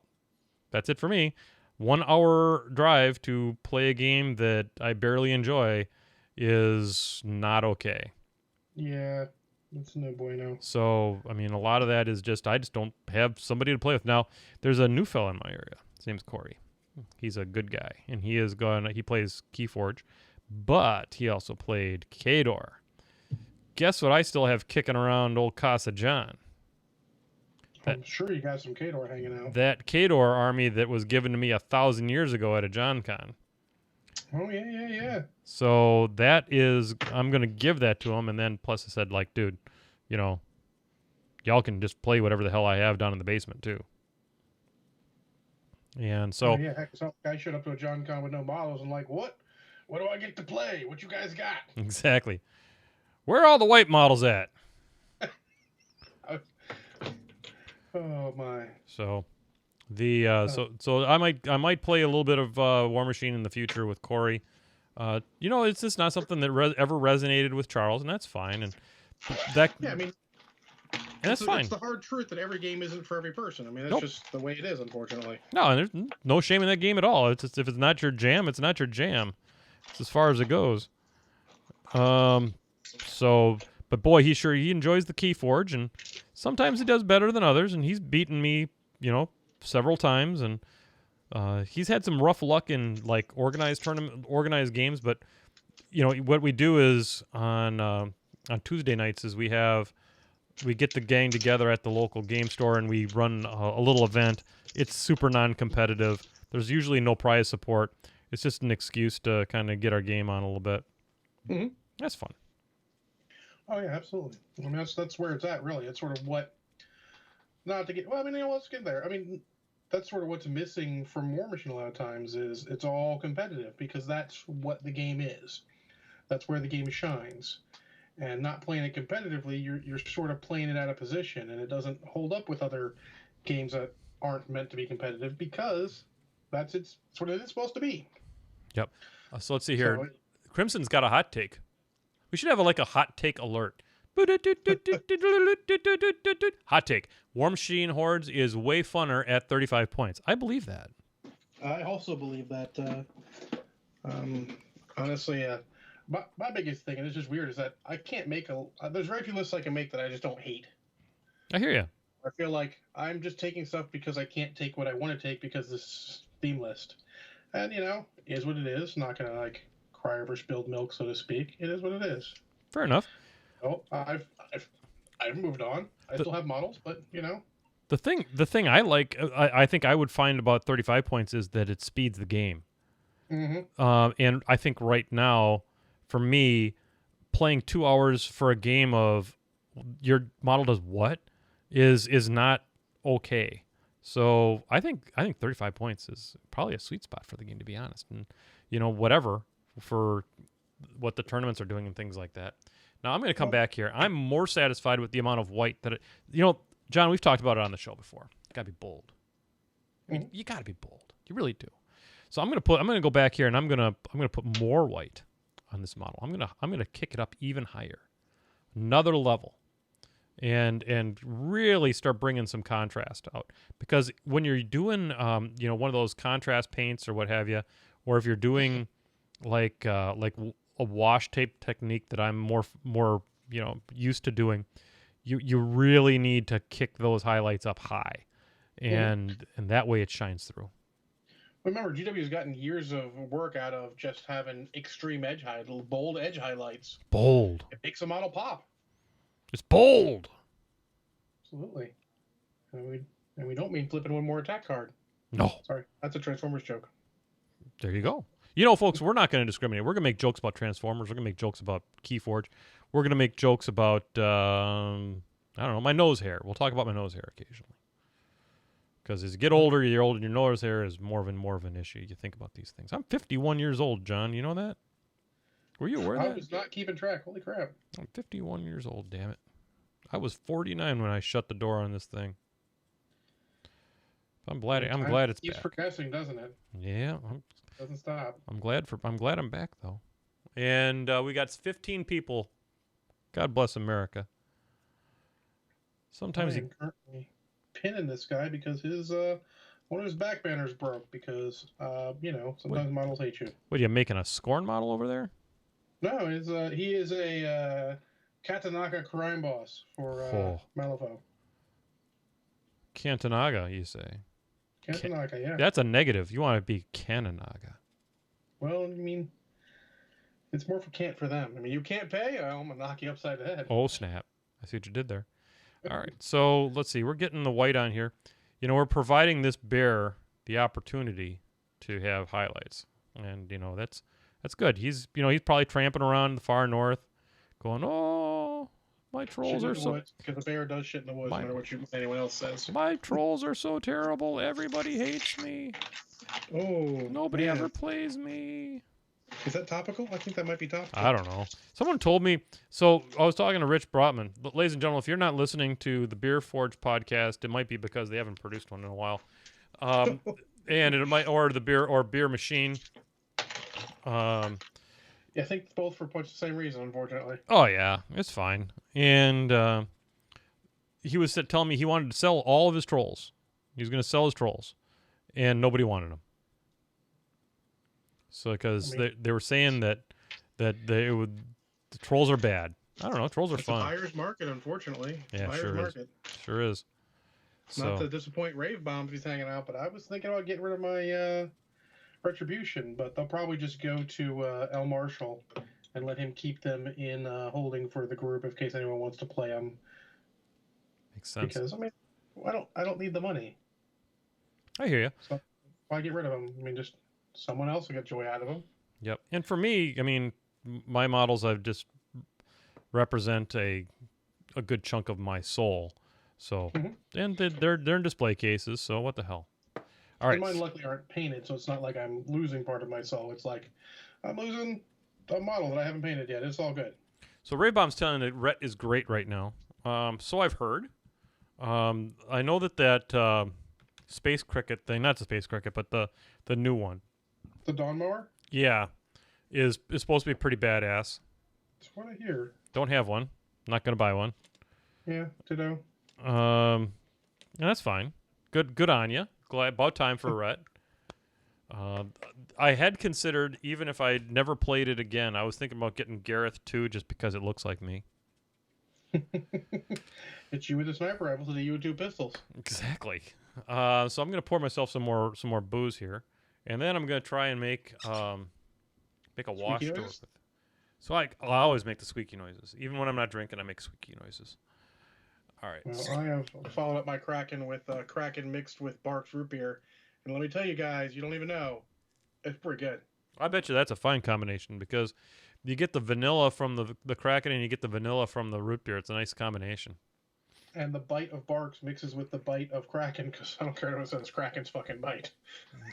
S1: that's it for me. 1 hour drive to play a game that I barely enjoy is not okay.
S2: Yeah, that's no bueno.
S1: So, I mean, a lot of that is I just don't have somebody to play with. Now, there's a new fella in my area. His name's Corey. He's a good guy. And he plays Keyforge, but he also played Kador. Guess what I still have kicking around old Casa John?
S2: I'm sure you got some Kador hanging out.
S1: That Kador army that was given to me 1,000 years ago at a John Con.
S2: Oh, yeah.
S1: So that is, I'm going to give that to him. And then plus I said, like, dude, y'all can just play whatever the hell I have down in the basement too. And so.
S2: Oh, yeah, heck, some guy showed up to a John Con with no models and like, what? What do I get to play? What you guys got?
S1: Exactly. Where are all the white models at?
S2: Oh my!
S1: So, so I might play a little bit of War Machine in the future with Corey. It's just not something that ever resonated with Charles, and that's fine. And that
S2: I mean,
S1: that's fine.
S2: It's the hard truth that every game isn't for every person. I mean, that's just the way it is, unfortunately.
S1: No, and there's no shame in that game at all. It's just, if it's not your jam, it's not your jam. It's as far as it goes. So, but boy, he enjoys the Keyforge, and sometimes he does better than others, and he's beaten me, several times, and he's had some rough luck in like organized games. But what we do is on Tuesday nights is we get the gang together at the local game store and we run a little event. It's super non-competitive. There's usually no prize support. It's just an excuse to kind of get our game on a little bit.
S2: Mm-hmm.
S1: That's fun.
S2: Oh yeah, absolutely. I mean, that's where it's at, really. It's sort of what, not to get. Well, I mean, let's get there. I mean, that's sort of what's missing from War Machine a lot of times is it's all competitive because that's what the game is. That's where the game shines. And not playing it competitively, you're sort of playing it out of position, and it doesn't hold up with other games that aren't meant to be competitive because it's what it is supposed to be.
S1: Yep. So let's see here. Crimson's got a hot take. We should have a hot take alert. Hot take. War Machine Hordes is way funner at 35 points. I believe that.
S2: I also believe that. Honestly, my biggest thing, and it's just weird, is that I can't make there's very few lists I can make that I just don't hate.
S1: I hear you.
S2: I feel like I'm just taking stuff because I can't take what I want to take because this theme list. And, is what it is. Not going to, cry over spilled milk, so to speak. It is what it is.
S1: Fair enough.
S2: Oh, I've moved on. I still have models, but,
S1: The thing I like, I think I would find about 35 points is that it speeds the game.
S2: Mm-hmm.
S1: And I think right now, for me, playing 2 hours for a game of your model does what is not okay. So I think 35 points is probably a sweet spot for the game, to be honest. And whatever for what the tournaments are doing and things like that. Now I'm going to come back here. I'm more satisfied with the amount of white that John, we've talked about it on the show before. You got to be bold. You got to be bold. You really do. So I'm going to go back here and I'm going to put more white on this model. I'm going to kick it up even higher. Another level. And really start bringing some contrast out, because when you're doing one of those contrast paints or what have you, or if you're doing like a wash tape technique that I'm more used to doing, you really need to kick those highlights up high, and that way it shines through.
S2: Remember, GW's gotten years of work out of just having extreme bold edge highlights.
S1: Bold.
S2: It makes a model pop.
S1: It's bold.
S2: Absolutely. And we don't mean flipping one more attack card.
S1: No.
S2: Sorry, that's a Transformers joke.
S1: There you go. Folks, we're not going to discriminate. We're going to make jokes about Transformers. We're going to make jokes about Keyforge. We're going to make jokes about, I don't know, my nose hair. We'll talk about my nose hair occasionally. Because as you get older, your nose hair is more of an issue. You think about these things. I'm 51 years old, John. You know that? Were you aware of that?
S2: I was not keeping track. Holy crap.
S1: I'm 51 years old, damn it. I was 49 when I shut the door on this thing. I'm glad it's
S2: keeps
S1: back.
S2: progressing, doesn't it?
S1: Yeah,
S2: Doesn't stop.
S1: I'm glad I'm back though. And we got 15 people. God bless America. Sometimes
S2: I'm currently pinning this guy because his one of his back banners broke because sometimes models hate you.
S1: What are you making, a Scorn model over there?
S2: No, he is a Katanaka crime boss for Malifaux.
S1: Kantanaga, you say?
S2: Katanaka, yeah.
S1: That's a negative. You want to be Kananaga.
S2: Well, I mean, it's more for them. I mean, you can't pay, I'm going to knock you upside the head.
S1: Oh, snap. I see what you did there. All right, so let's see. We're getting the white on here. We're providing this bear the opportunity to have highlights. And, that's good. He's probably tramping around the far north going, oh, my trolls are so...
S2: Because the bear does shit in the woods, no matter what anyone else says.
S1: My trolls are so terrible. Everybody hates me.
S2: Oh,
S1: Nobody ever plays me.
S2: Is that topical? I think that might be topical.
S1: I don't know. Someone told me... So, I was talking to Rich Brotman. But, ladies and gentlemen, if you're not listening to the Beer Forge podcast, it might be because they haven't produced one in a while. And it might... Or the Beer Machine.
S2: Yeah, I think both for much the same reason, unfortunately.
S1: Oh, yeah. It's fine. And he was telling me he wanted to sell all of his trolls. He was going to sell his trolls. And nobody wanted them. So because
S2: I mean,
S1: they were saying that the trolls are bad. I don't know. Trolls are
S2: it's a
S1: fun.
S2: buyer's market, unfortunately.
S1: Yeah,
S2: Buyer's
S1: sure is.
S2: market.
S1: Sure is.
S2: Not
S1: So
S2: to disappoint Rave Bombs, he's hanging out, but I was thinking about getting rid of my Retribution, but they'll probably just go to L Marshall and let him keep them in holding for the group in case anyone wants to play them.
S1: makes sense.
S2: Because I mean, I don't need the money,
S1: I hear you.
S2: so why get rid of them? I mean, just someone else will get joy out of them.
S1: Yep. And for me, I mean, my models I've just represent a good chunk of my soul. So and they're in display cases. So what the hell? All right.
S2: And mine luckily aren't painted, so it's not like I'm losing part of my soul. It's like I'm losing a model that I haven't painted yet. It's all good.
S1: So Ray Bomb's telling that Rhett is great right now. So I've heard. I know that Space Cricket thing, not the Space Cricket, but the new one.
S2: The Dawn Mower?
S1: Yeah, is supposed to be pretty badass.
S2: That's what I hear.
S1: Don't have one. Not gonna buy one.
S2: Yeah, ditto.
S1: And that's fine. Good on you. Glad about time for Rhett. I had considered, even if I never played it again, I was thinking about getting Gareth too, just because it looks like me.
S2: It's you with the sniper rifles and you with 2 pistols.
S1: Exactly. So I'm gonna pour myself some more booze here, and then I'm gonna try and make a wash
S2: Squeaky
S1: to work
S2: noise?
S1: with. So I always make the squeaky noises, even when I'm not drinking. I make squeaky noises. All right.
S2: Well, I have followed up my Kraken with Kraken mixed with Barks root beer, and let me tell you guys, you don't even know, it's pretty good.
S1: I bet you that's a fine combination because you get the vanilla from the Kraken and you get the vanilla from the root beer. It's a nice combination.
S2: And the bite of Barks mixes with the bite of Kraken, because I don't care what it says, Kraken's fucking bite.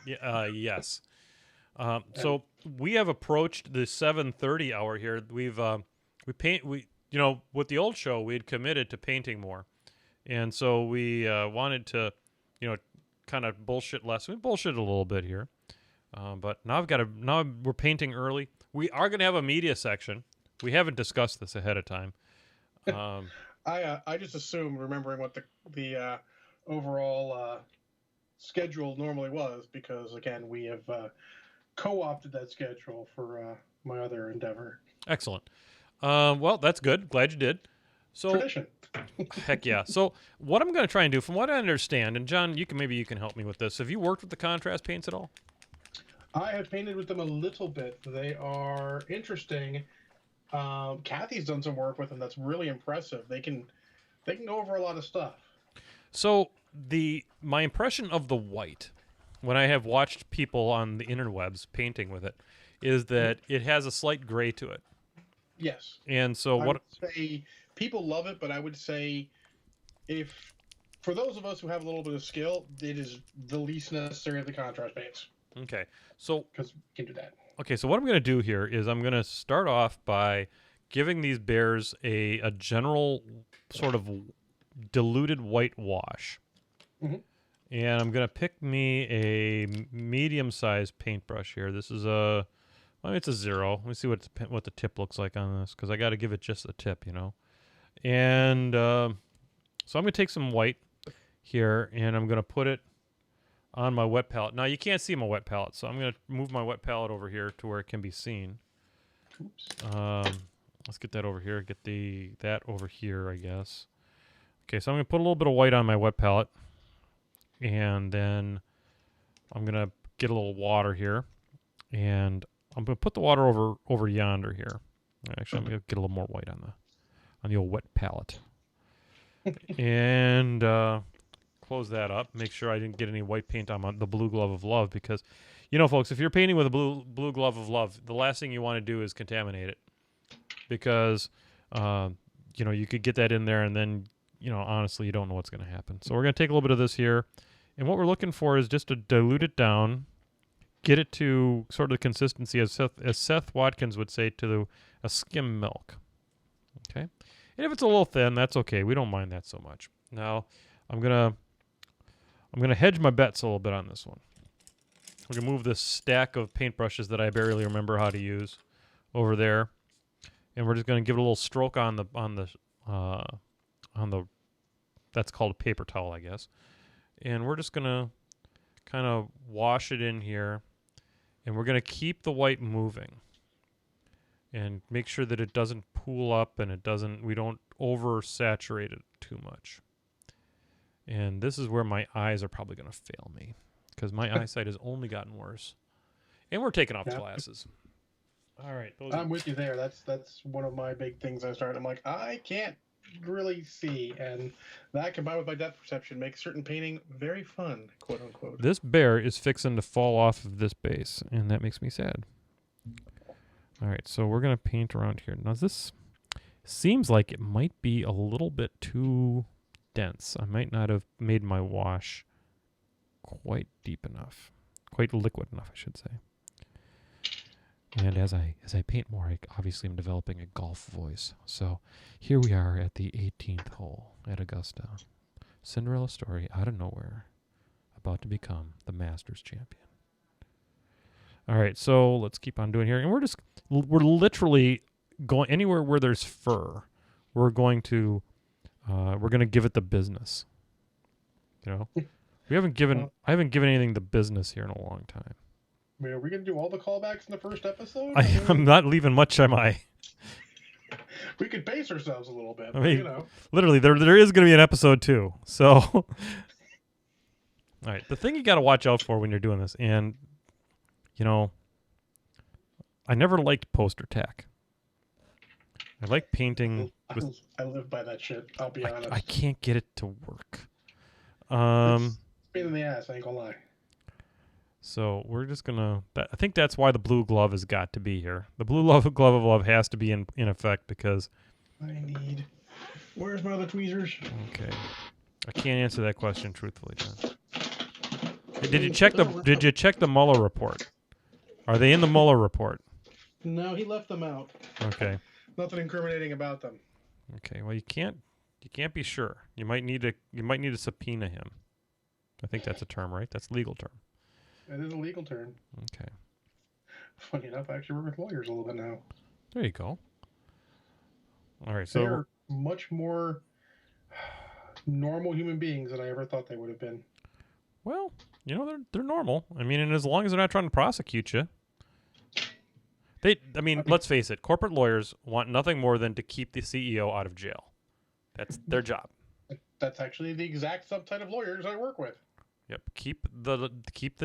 S1: Yeah. Yes. So we have approached the 7:30 hour here. With the old show we had committed to painting more, and so we wanted to, kind of bullshit less. We bullshit a little bit here, but now we're painting early. We are going to have a media section. We haven't discussed this ahead of time.
S2: I just assumed, remembering what the overall schedule normally was, because again we have co-opted that schedule for my other endeavor.
S1: Excellent. Well, that's good. Glad you did. So
S2: Tradition.
S1: heck yeah. So what I'm going to try and do, from what I understand, and John, you can help me with this. Have you worked with the contrast paints at all?
S2: I have painted with them a little bit. They are interesting. Kathy's done some work with them that's really impressive. They can go over a lot of stuff.
S1: So my impression of the white, when I have watched people on the interwebs painting with it, is that it has a slight gray to it.
S2: Yes.
S1: And so
S2: I would say people love it, but I would say for those of us who have a little bit of skill, it is the least necessary of the contrast paints.
S1: Okay. So
S2: because we can do that.
S1: Okay, so what I'm going to do here is I'm going to start off by giving these bears a general sort of diluted white wash.
S2: Mm-hmm.
S1: And I'm going to pick me a medium-sized paintbrush here. This is it's a 0. Let me see what the tip looks like on this, because I got to give it just a tip, And so I'm going to take some white here, and I'm going to put it on my wet palette. Now, you can't see my wet palette, so I'm going to move my wet palette over here to where it can be seen.
S2: Oops.
S1: Let's get that over here. Get that over here, I guess. Okay, so I'm going to put a little bit of white on my wet palette. And then I'm going to get a little water here. And I'm going to put the water over yonder here. Actually, I'm going to get a little more white on the old wet palette. And close that up. Make sure I didn't get any white paint on the blue glove of love, because, folks, if you're painting with a blue glove of love, the last thing you want to do is contaminate it, because you could get that in there, and then honestly you don't know what's going to happen. So we're going to take a little bit of this here, and what we're looking for is just to dilute it down, get it to sort of the consistency as Seth Watkins would say, to a skim milk. Okay, and if it's a little thin, that's okay. We don't mind that so much. Now I'm gonna hedge my bets a little bit on this one. We're gonna move this stack of paintbrushes that I barely remember how to use over there, and we're just gonna give it a little stroke on the that's called a paper towel, I guess. And we're just gonna kind of wash it in here, And we're going to keep the white moving and make sure that it doesn't pool up and we don't oversaturate it too much. And this is where my eyes are probably going to fail me because my eyesight has only gotten worse. And we're taking off glasses. All right.
S2: I'm with you there. That's one of my big things I started. I'm like, I can't really see. And that combined with my depth perception makes certain painting very fun, quote unquote.
S1: This bear is fixing to fall off of this base, and that makes me sad. All right, so we're going to paint around here. Now, this seems like it might be a little bit too dense. I might not have made my wash quite deep enough. Quite liquid enough, I should say. And as I paint more, I obviously am developing a golf voice. So here we are at the 18th hole at Augusta. Cinderella story out of nowhere, about to become the Masters champion. All right, so let's keep on doing here. And we're literally going anywhere where there's fur. We're going to give it the business. You know, I haven't given anything the business here in a long time.
S2: I mean, are we going to do all the callbacks in the first episode?
S1: I'm not leaving much, am I?
S2: We could pace ourselves a little bit.
S1: I mean,
S2: you know.
S1: Literally, there is going to be an episode 2. So, all right, the thing you got to watch out for when you're doing this, and you know, I never liked poster tack. I like painting.
S2: I live by that shit. I'll be honest.
S1: I can't get it to work.
S2: It's a pain in the ass. I ain't gonna lie.
S1: So we're just gonna. I think that's why the blue glove has got to be here. The blue glove of love has to be in effect because.
S2: Where's my other tweezers?
S1: Okay, I can't answer that question truthfully, John. Hey, did you check the Mueller report? Are they in the Mueller report?
S2: No, he left them out.
S1: Okay.
S2: Nothing incriminating about them.
S1: Okay. Well, you can't be sure. You might need to subpoena him. I think that's a term, right? That's a legal term.
S2: It is a legal term.
S1: Okay.
S2: Funny enough, I actually work with lawyers a little bit now.
S1: There you go. All right. So
S2: they're much more normal human beings than I ever thought they would have been.
S1: Well, you know, they're normal. I mean, and as long as they're not trying to prosecute you. Let's face it, corporate lawyers want nothing more than to keep the CEO out of jail. That's their job.
S2: That's actually the exact subtype of lawyers I work with.
S1: Yep. Keep the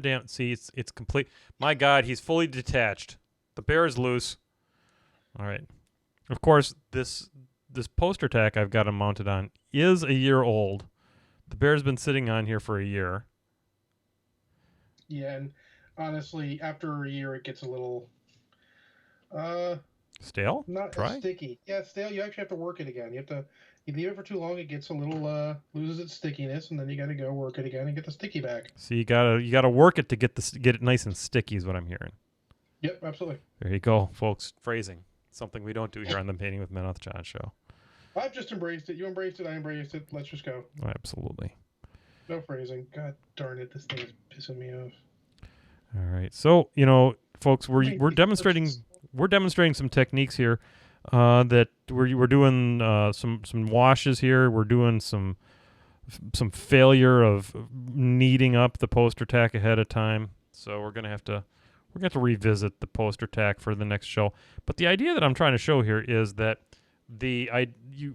S1: damn it's complete. My God, he's fully detached. The bear is loose. All right. Of course, this poster tack I've got him mounted on is a year old. The bear's been sitting on here for a year.
S2: Yeah, and honestly, after a year, it gets a little
S1: stale.
S2: Not
S1: dry,
S2: as sticky. Yeah, stale. You actually have to work it again. You leave it for too long, it gets a little loses its stickiness, and then you got to go work it again and get the sticky back.
S1: So you gotta work it to get it nice and sticky, is what I'm hearing.
S2: Yep, absolutely.
S1: There you go, folks. Phrasing, something we don't do here on the Painting with Men with John show.
S2: I've just embraced it. You embraced it. I embraced it. Let's just go.
S1: Oh, absolutely.
S2: No phrasing. God darn it, this thing is pissing me off.
S1: All right, so folks, we're demonstrating some techniques here. That we're doing some washes here. We're doing some failure of kneading up the poster tack ahead of time. So we're gonna have to revisit the poster tack for the next show. But the idea that I'm trying to show here is that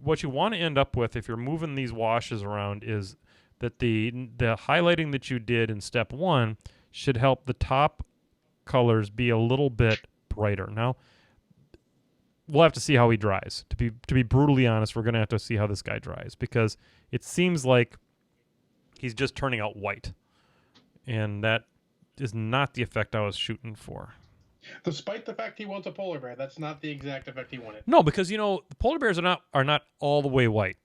S1: what you want to end up with if you're moving these washes around is that the highlighting that you did in step 1 should help the top colors be a little bit brighter. Now, we'll have to see how he dries. To be brutally honest, we're going to have to see how this guy dries because it seems like he's just turning out white. And that is not the effect I was shooting for.
S2: Despite the fact he wants a polar bear, that's not the exact effect he wanted.
S1: No, because the polar bears are not all the way white.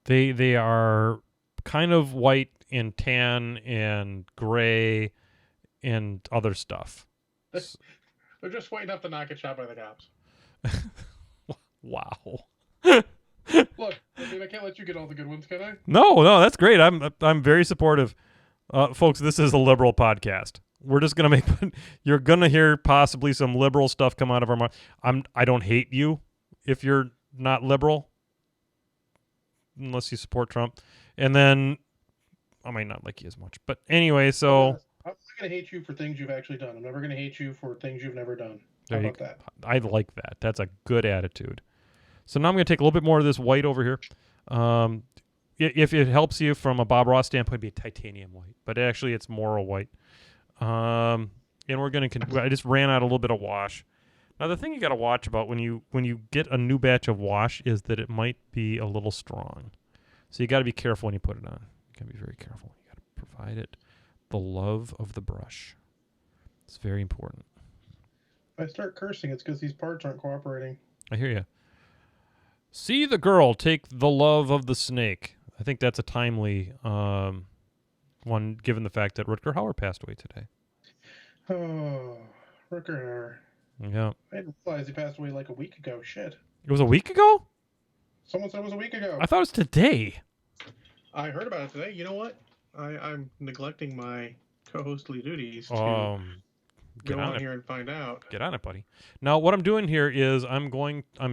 S1: They are kind of white and tan and gray and other stuff.
S2: They're just white enough to not get shot by the cops.
S1: Wow.
S2: Look, I mean, I can't let you get all the good ones, can I?
S1: No, that's great. I'm very supportive. Folks, this is a liberal podcast. We're just gonna you're gonna hear possibly some liberal stuff come out of our mouth. I don't hate you if you're not liberal, unless you support Trump, and then I might not like you as much. But anyway, so
S2: I'm not going to hate you for things you've actually done. I'm never going to hate you for things you've never done. How
S1: There you
S2: about that?
S1: I like that. That's a good attitude. So now I'm going to take a little bit more of this white over here. If it helps you from a Bob Ross standpoint, it'd be a titanium white, but actually it's Morrow white. And we're going to. I just ran out a little bit of wash. Now the thing you got to watch about when you get a new batch of wash is that it might be a little strong. So you got to be careful when you put it on. You got to be very careful. You got to provide it the love of the brush. It's very important.
S2: If I start cursing, it's because these parts aren't cooperating.
S1: I hear you. See the girl take the love of the snake. I think that's a timely one, given the fact that Rutger Hauer passed away today.
S2: Oh, Rutger.
S1: Yeah.
S2: I didn't realize he passed away like a week ago. Shit.
S1: It was a week ago?
S2: Someone said it was a week ago.
S1: I thought it was today.
S2: I heard about it today. You know what? I'm neglecting my co-hostly duties to
S1: Get
S2: go
S1: on
S2: on
S1: it.
S2: here and find out.
S1: Get on it, buddy. Now, what I'm doing here is I'm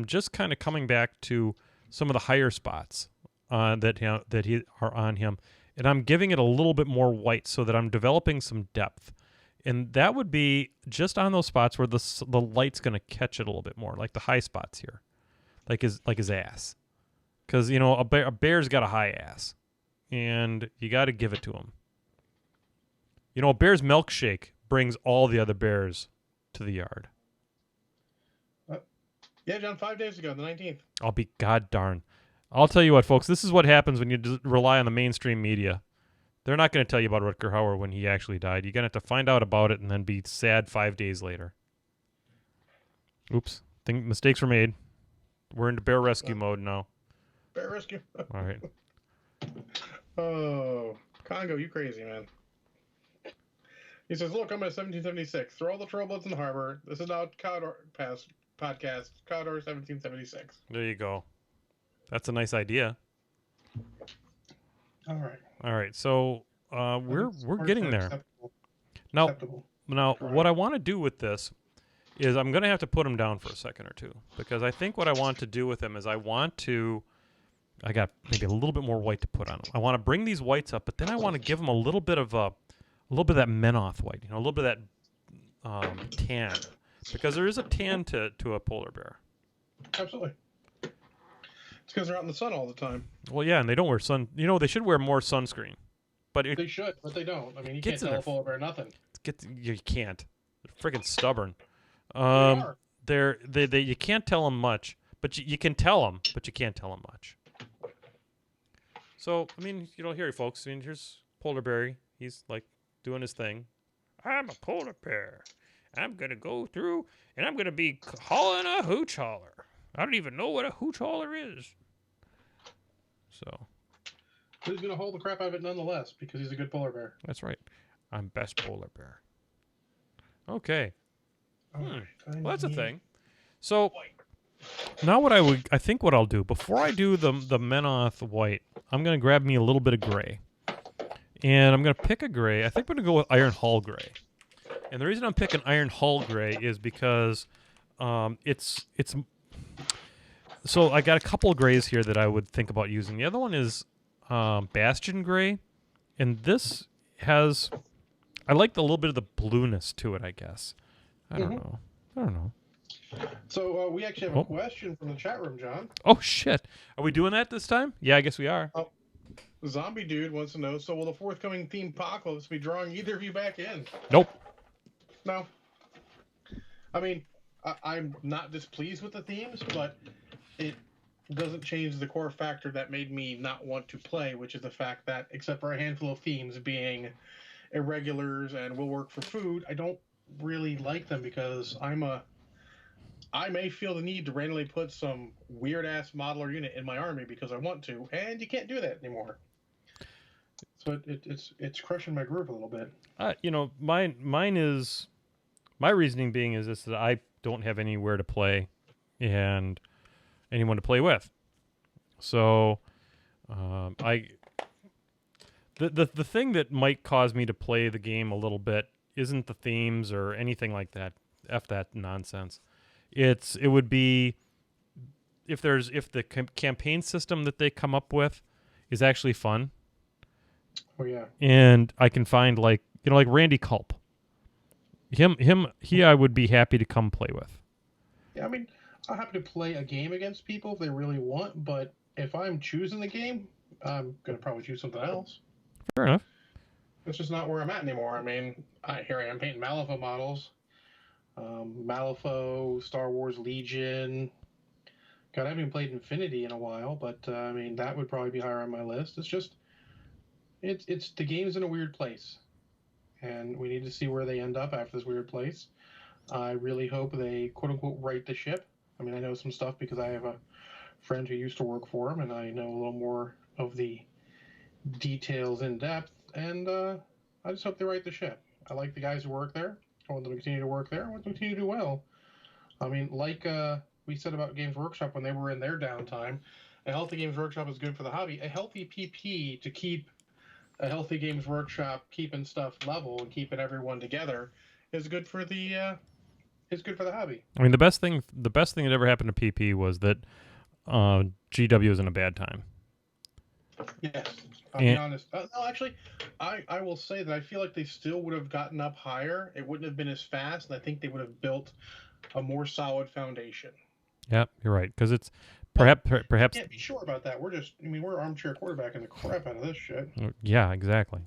S1: just kind of coming back to some of the higher spots that are on him, and I'm giving it a little bit more white so that I'm developing some depth. And that would be just on those spots where the light's going to catch it a little bit more, like the high spots here, like his ass. Because, a bear's got a high ass, and you got to give it to him. A bear's milkshake brings all the other bears to the yard.
S2: Yeah, John, 5 days ago, the 19th.
S1: I'll be god darn. I'll tell you what, folks, this is what happens when you rely on the mainstream media. They're not going to tell you about Rutger Hauer when he actually died. You're going to have to find out about it and then be sad 5 days later. Oops. Mistakes were made. We're into bear rescue mode now.
S2: Bear rescue.
S1: All right.
S2: Oh, Congo, you crazy, man. He says, look, I'm at 1776. Throw all the trollboats in the harbor. This is now Cowdor podcast. Cowdor 1776.
S1: There you go. That's a nice idea.
S2: All right.
S1: All right. So we're getting there.
S2: Acceptable.
S1: Now, what I want to do with this is I'm going to have to put him down for a second or two, because I think what I want to do with him is I got maybe a little bit more white to put on him. I want to bring these whites up, but then I want to give him a little bit of that Menoth white, a little bit of that tan, because there is a tan to a polar bear.
S2: Absolutely. It's because they're out in the sun all the time.
S1: Well, yeah, and they don't wear sun. They should wear more sunscreen, but
S2: They should, but they don't. I mean, you can't
S1: gets in
S2: tell a
S1: their-
S2: polar bear nothing.
S1: you can't. They're freaking stubborn.
S2: They are.
S1: They you can't tell them much, but you can tell them, but you can't tell them much. So, I mean, here, folks. I mean, here's polar bear. He's like doing his thing. I'm a polar bear. I'm gonna go through, and I'm gonna be hauling a hooch hauler. I don't even know what a hooch hauler is. So.
S2: He's going to hold the crap out of it nonetheless because he's a good polar bear.
S1: That's right. I'm best polar bear. Okay.
S2: Right.
S1: Well, that's a thing. So now I think what I'll do before I do the Menoth white, I'm going to grab me a little bit of gray. And I'm going to pick a gray. I think I'm going to go with Iron Hull gray. And the reason I'm picking Iron Hull gray is because it's so I got a couple of grays here that I would think about using. The other one is Bastion gray, and this has, I like the little bit of the blueness to it, I guess. I don't know.
S2: So we actually have a question from the chat room, John.
S1: Oh shit, are we doing that this time? Yeah, I guess we are.
S2: Zombie Dude wants to know, so will the forthcoming theme apocalypse be drawing either of you back in?
S1: Nope.
S2: No. I mean, I'm not displeased with the themes, but it doesn't change the core factor that made me not want to play, which is the fact that, except for a handful of themes being irregulars and will work for food, I don't really like them because I may feel the need to randomly put some weird-ass model or unit in my army because I want to, and you can't do that anymore. So it's crushing my groove a little bit.
S1: Mine is, my reasoning being is this, that I don't have anywhere to play and anyone to play with. So the thing that might cause me to play the game a little bit isn't the themes or anything like that. F that nonsense. It would be if the campaign system that they come up with is actually fun.
S2: Oh yeah.
S1: And I can find like Randy Culp. He I would be happy to come play with.
S2: Yeah, I mean, I'm happy to play a game against people if they really want, but if I'm choosing the game, I'm gonna probably choose something else.
S1: Fair enough.
S2: It's just not where I'm at anymore. I mean, here I am painting Malifaux models. Malifaux, Star Wars Legion. God, I haven't even played Infinity in a while, but I mean, that would probably be higher on my list. It's just, it's the game's in a weird place, and we need to see where they end up after this weird place. I really hope they quote unquote right the ship. I mean, I know some stuff because I have a friend who used to work for him, and I know a little more of the details in depth. And I just hope they right the ship. I like the guys who work there. I want them to continue to work there. I want them to continue to do well. I mean, like we said about Games Workshop when they were in their downtime, a healthy Games Workshop is good for the hobby. A healthy PP to keep a healthy Games Workshop keeping stuff level and keeping everyone together is good for the hobby.
S1: I mean, the best thing that ever happened to PP was that GW was in a bad time.
S2: Yes, I'll be honest. No, actually, I will say that I feel like they still would have gotten up higher. It wouldn't have been as fast, and I think they would have built a more solid foundation.
S1: Yep, you're right. Because it's perhaps
S2: Can't be sure about that. We're armchair quarterbacking the crap out of this shit.
S1: Yeah, exactly.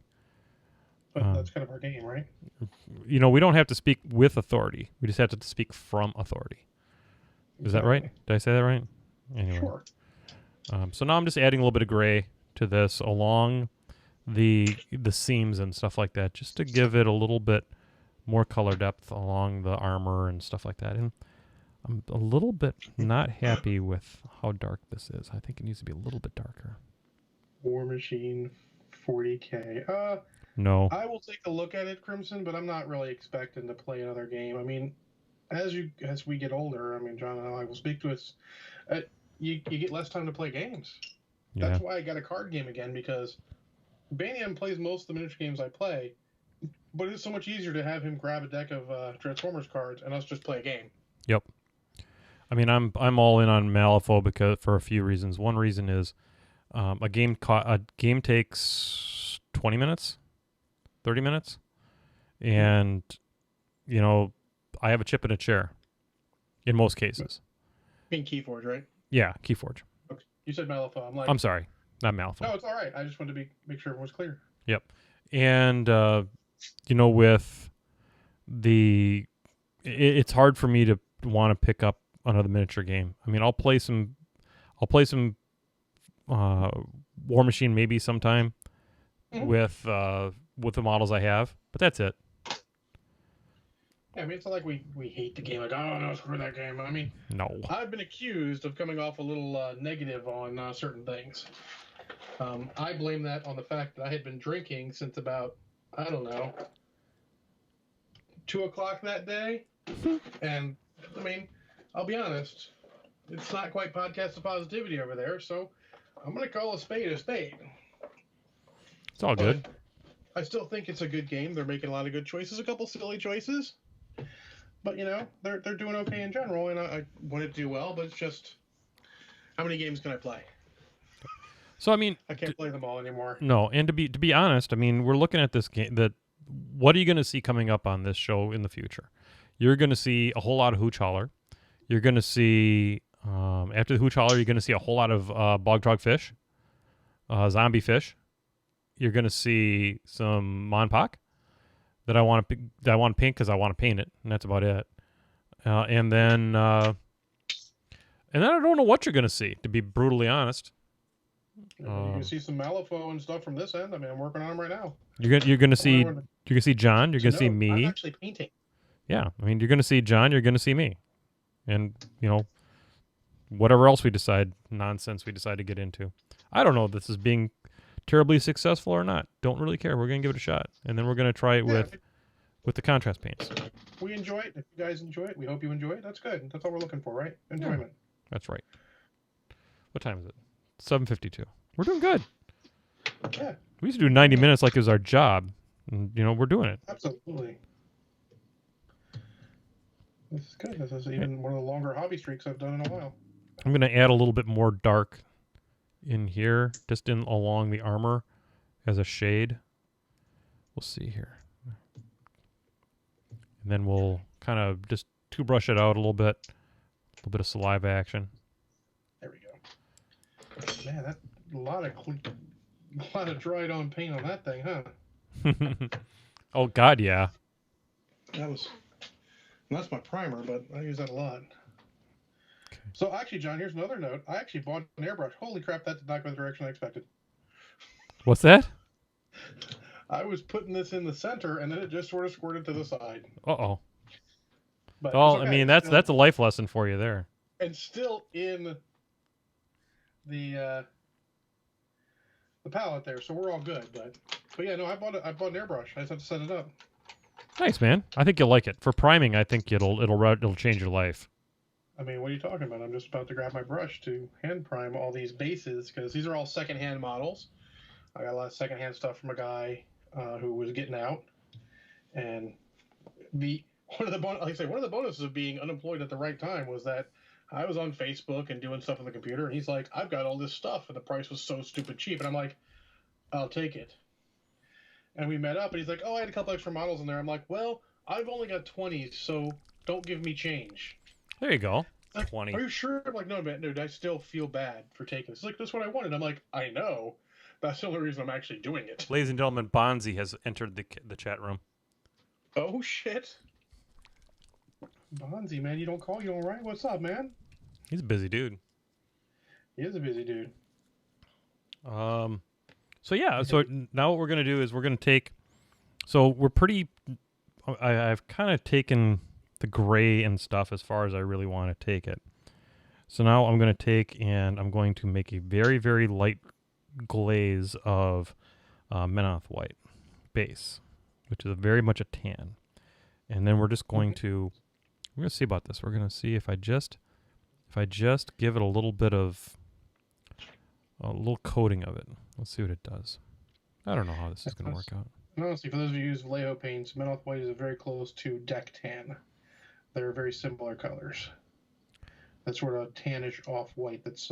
S2: But that's kind of our game, right?
S1: We don't have to speak with authority. We just have to speak from authority. Is that right? Did I say that right? Anyway.
S2: Sure.
S1: So now I'm just adding a little bit of gray to this along the seams and stuff like that, just to give it a little bit more color depth along the armor and stuff like that. And I'm a little bit not happy with how dark this is. I think it needs to be a little bit darker.
S2: War Machine 40K.
S1: No.
S2: I will take a look at it, Crimson, but I'm not really expecting to play another game. I mean, as we get older, I mean, John and I will speak to us. You get less time to play games.
S1: Yeah.
S2: That's why I got a card game again, because Baniam plays most of the miniature games I play, but it's so much easier to have him grab a deck of Transformers cards and us just play a game.
S1: Yep. I mean, I'm all in on Malifaux for a few reasons. One reason is a game takes 20 minutes, 30 minutes, and I have a chip in a chair in most cases.
S2: You mean Keyforge, right?
S1: Yeah, Keyforge.
S2: Okay. You said Malifaux.
S1: I'm sorry, not Malifaux.
S2: No, it's all right. I just wanted to make sure everyone was clear.
S1: Yep. And with it's hard for me to want to pick up another miniature game. I mean, I'll play some War Machine maybe sometime with the models I have, but that's it.
S2: Yeah, I mean, it's not like we hate the game. Like, oh no, screw that game. I mean,
S1: no.
S2: I've been accused of coming off a little negative on certain things. I blame that on the fact that I had been drinking since about, I don't know, 2 o'clock that day. And I mean, I'll be honest, it's not quite podcast of positivity over there, so I'm going to call a spade a spade.
S1: It's all good.
S2: But I still think it's a good game. They're making a lot of good choices, a couple silly choices. But, they're doing okay in general, and I want to do well, but it's just, how many games can I play?
S1: So, I mean,
S2: I can't play them all anymore.
S1: No, and to be honest, I mean, we're looking at this game. What are you going to see coming up on this show in the future? You're going to see a whole lot of Hooch Holler. You're going to see, after the Hooch Holler, you're going to see a whole lot of Bog Trog Fish, Zombie Fish. You're going to see some Monpok that I want to paint because I want to paint it, and that's about it. And then I don't know what you're going to see, to be brutally honest.
S2: You can see some Malifaux and stuff from this end. I mean, I'm working on them right now.
S1: You're gonna see John. You're gonna see me.
S2: I'm actually painting.
S1: Yeah, I mean, you're gonna see John. You're gonna see me, and whatever else nonsense we decide to get into. I don't know if this is being terribly successful or not. Don't really care. We're gonna give it a shot, and then we're gonna try it with the contrast paints.
S2: We enjoy it. If you guys enjoy it, we hope you enjoy it. That's good. That's all we're looking for, right? Enjoyment.
S1: Yeah, that's right. What time is it? 7:52. We're doing good.
S2: Yeah.
S1: We used to do 90 minutes like it was our job. And, we're doing it.
S2: Absolutely. This is good. This is even one of the longer hobby streaks I've done in a while.
S1: I'm going to add a little bit more dark in here, just along the armor as a shade. We'll see here. And then we'll kind of just brush it out a little bit of saliva action.
S2: There we go. Man, that's a lot of dried on paint on that thing, huh?
S1: Oh God, yeah.
S2: That's my primer, but I use that a lot. Okay. So actually, John, here's another note. I actually bought an airbrush. Holy crap, that did not go the direction I expected.
S1: What's that?
S2: I was putting this in the center, and then it just sort of squirted to the side.
S1: Uh-oh.
S2: But
S1: well,
S2: okay.
S1: I mean, that's a life lesson for you there.
S2: And still in the palette there, so we're all good. But yeah, no, I bought an airbrush. I just have to set it up.
S1: Nice, man. I think you'll like it. For priming, I think it'll change your life.
S2: I mean, what are you talking about? I'm just about to grab my brush to hand prime all these bases because these are all secondhand models. I got a lot of secondhand stuff from a guy who was getting out, and one of the bonuses of being unemployed at the right time was that I was on Facebook and doing stuff on the computer, and he's like, "I've got all this stuff, and the price was so stupid cheap," and I'm like, "I'll take it." And we met up, and he's like, "Oh, I had a couple extra models in there." I'm like, "Well, I've only got 20, so don't give me change."
S1: There you go.
S2: Like,
S1: 20.
S2: Are you sure? I'm like, no, man, dude, I still feel bad for taking this. He's like, that's what I wanted. I'm like, I know. That's the only reason I'm actually doing it.
S1: Ladies and gentlemen, Bonzi has entered the chat room.
S2: Oh, shit. Bonzi, man, you don't call, you don't write. What's up, man?
S1: He's a busy dude.
S2: He is a busy dude.
S1: So yeah, so now what we're going to do is we're going to take, so we're pretty, I've kind of taken the gray and stuff as far as I really want to take it. So now I'm going to take and I'm going to make a very, very light glaze of Menoth white base, which is very much a tan. And then we're just going to, we're going to see about this. We're going to see if I just give it a little bit of, a little coating of it. Let's see what it does. I don't know how this is going to work out.
S2: And honestly, for those of you who use Vallejo paints, Menoth white is very close to deck tan. They're very similar colors. That's sort of tannish off-white that's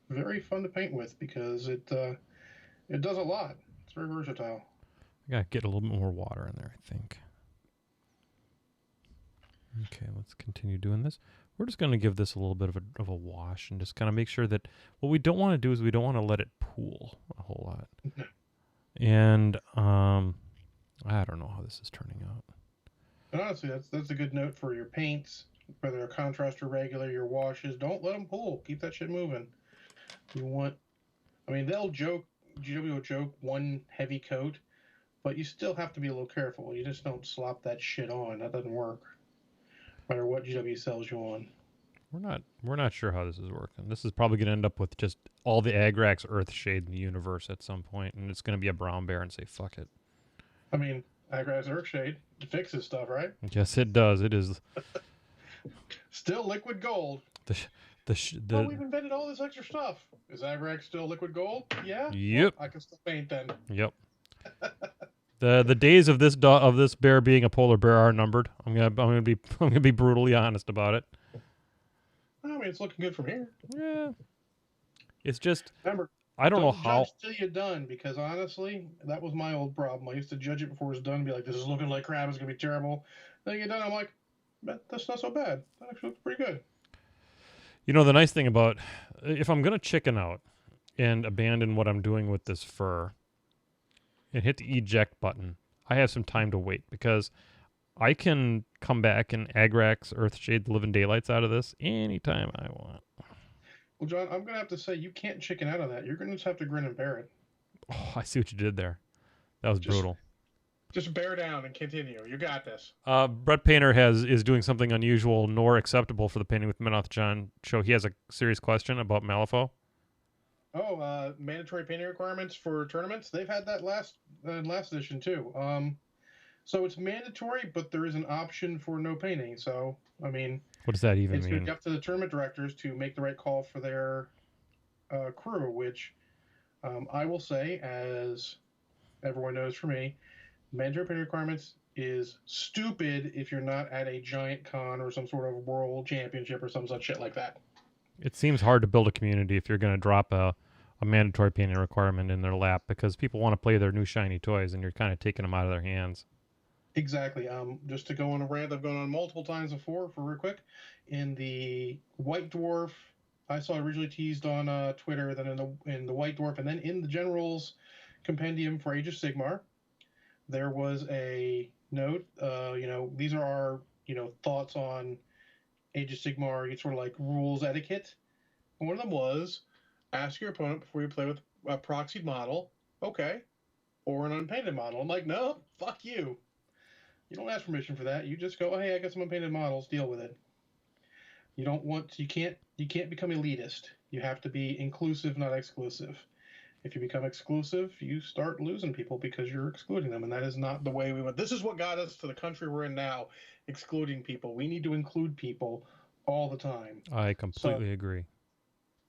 S2: very fun to paint with because it does a lot. It's very versatile.
S1: I got to get a little bit more water in there, I think. Okay, let's continue doing this. We're just going to give this a little bit of a wash and just kind of make sure that what we don't want to do is we don't want to let it pool a whole lot. And I don't know how this is turning out.
S2: And honestly, that's a good note for your paints, whether they're contrast or regular, your washes. Don't let them pool. Keep that shit moving. They'll joke, GW will joke one heavy coat, but you still have to be a little careful. You just don't slop that shit on. That doesn't work. No matter what GW sells you on.
S1: We're not sure how this is working. This is probably going to end up with just all the Agrax Earthshade in the universe at some point, and it's going to be a brown bear and say, fuck it.
S2: I mean, Agrax Earthshade fixes stuff, right?
S1: Yes, it does. It is.
S2: Still liquid gold.
S1: Well,
S2: we've invented all this extra stuff. Is Agrax still liquid gold? Yeah.
S1: Yep.
S2: Well, I can still paint then.
S1: Yep. The days of this bear being a polar bear are numbered. I'm gonna be brutally honest about it.
S2: I mean, it's looking good from here.
S1: Yeah. It's just,
S2: remember,
S1: I don't know how.
S2: Judge till you're done, because honestly, that was my old problem. I used to judge it before it was done and be like, "This is looking like crap. It's gonna be terrible." Then you get done, I'm like, "That's not so bad. That actually looks pretty good."
S1: You know, the nice thing about, if I'm gonna chicken out and abandon what I'm doing with this fur and hit the eject button, I have some time to wait because I can come back and Agrax Earthshade the living daylights out of this anytime I want.
S2: Well, John, I'm going to have to say you can't chicken out on that. You're going to just have to grin and bear it.
S1: Oh, I see what you did there. That was brutal.
S2: Just bear down and continue. You got this.
S1: Brett Painter is doing something unusual nor acceptable for the Painting with Menoth John show. He has a serious question about Malifaux.
S2: Oh, mandatory painting requirements for tournaments. They've had that last edition too. So it's mandatory, but there is an option for no painting. So, I mean,
S1: what does that even mean?
S2: It's going to be up to the tournament directors to make the right call for their crew, which I will say, as everyone knows for me, mandatory painting requirements is stupid if you're not at a giant con or some sort of world championship or some such shit like that.
S1: It seems hard to build a community if you're going to drop a mandatory painting requirement in their lap because people want to play their new shiny toys and you're kind of taking them out of their hands.
S2: Exactly. Just to go on a rant I've gone on multiple times before, for real quick. In the White Dwarf, I saw originally teased on Twitter, then in the White Dwarf, and then in the General's compendium for Age of Sigmar, there was a note. These are our thoughts on Age of Sigmar. It's sort of like rules etiquette. And one of them was ask your opponent before you play with a proxied model, okay, or an unpainted model. I'm like, no, fuck you. You don't ask permission for that. You just go, oh, hey, I got some unpainted models. Deal with it. You can't become elitist. You have to be inclusive, not exclusive. If you become exclusive, you start losing people because you're excluding them, and that is not the way we went. This is what got us to the country we're in now, excluding people. We need to include people all the time.
S1: I completely agree.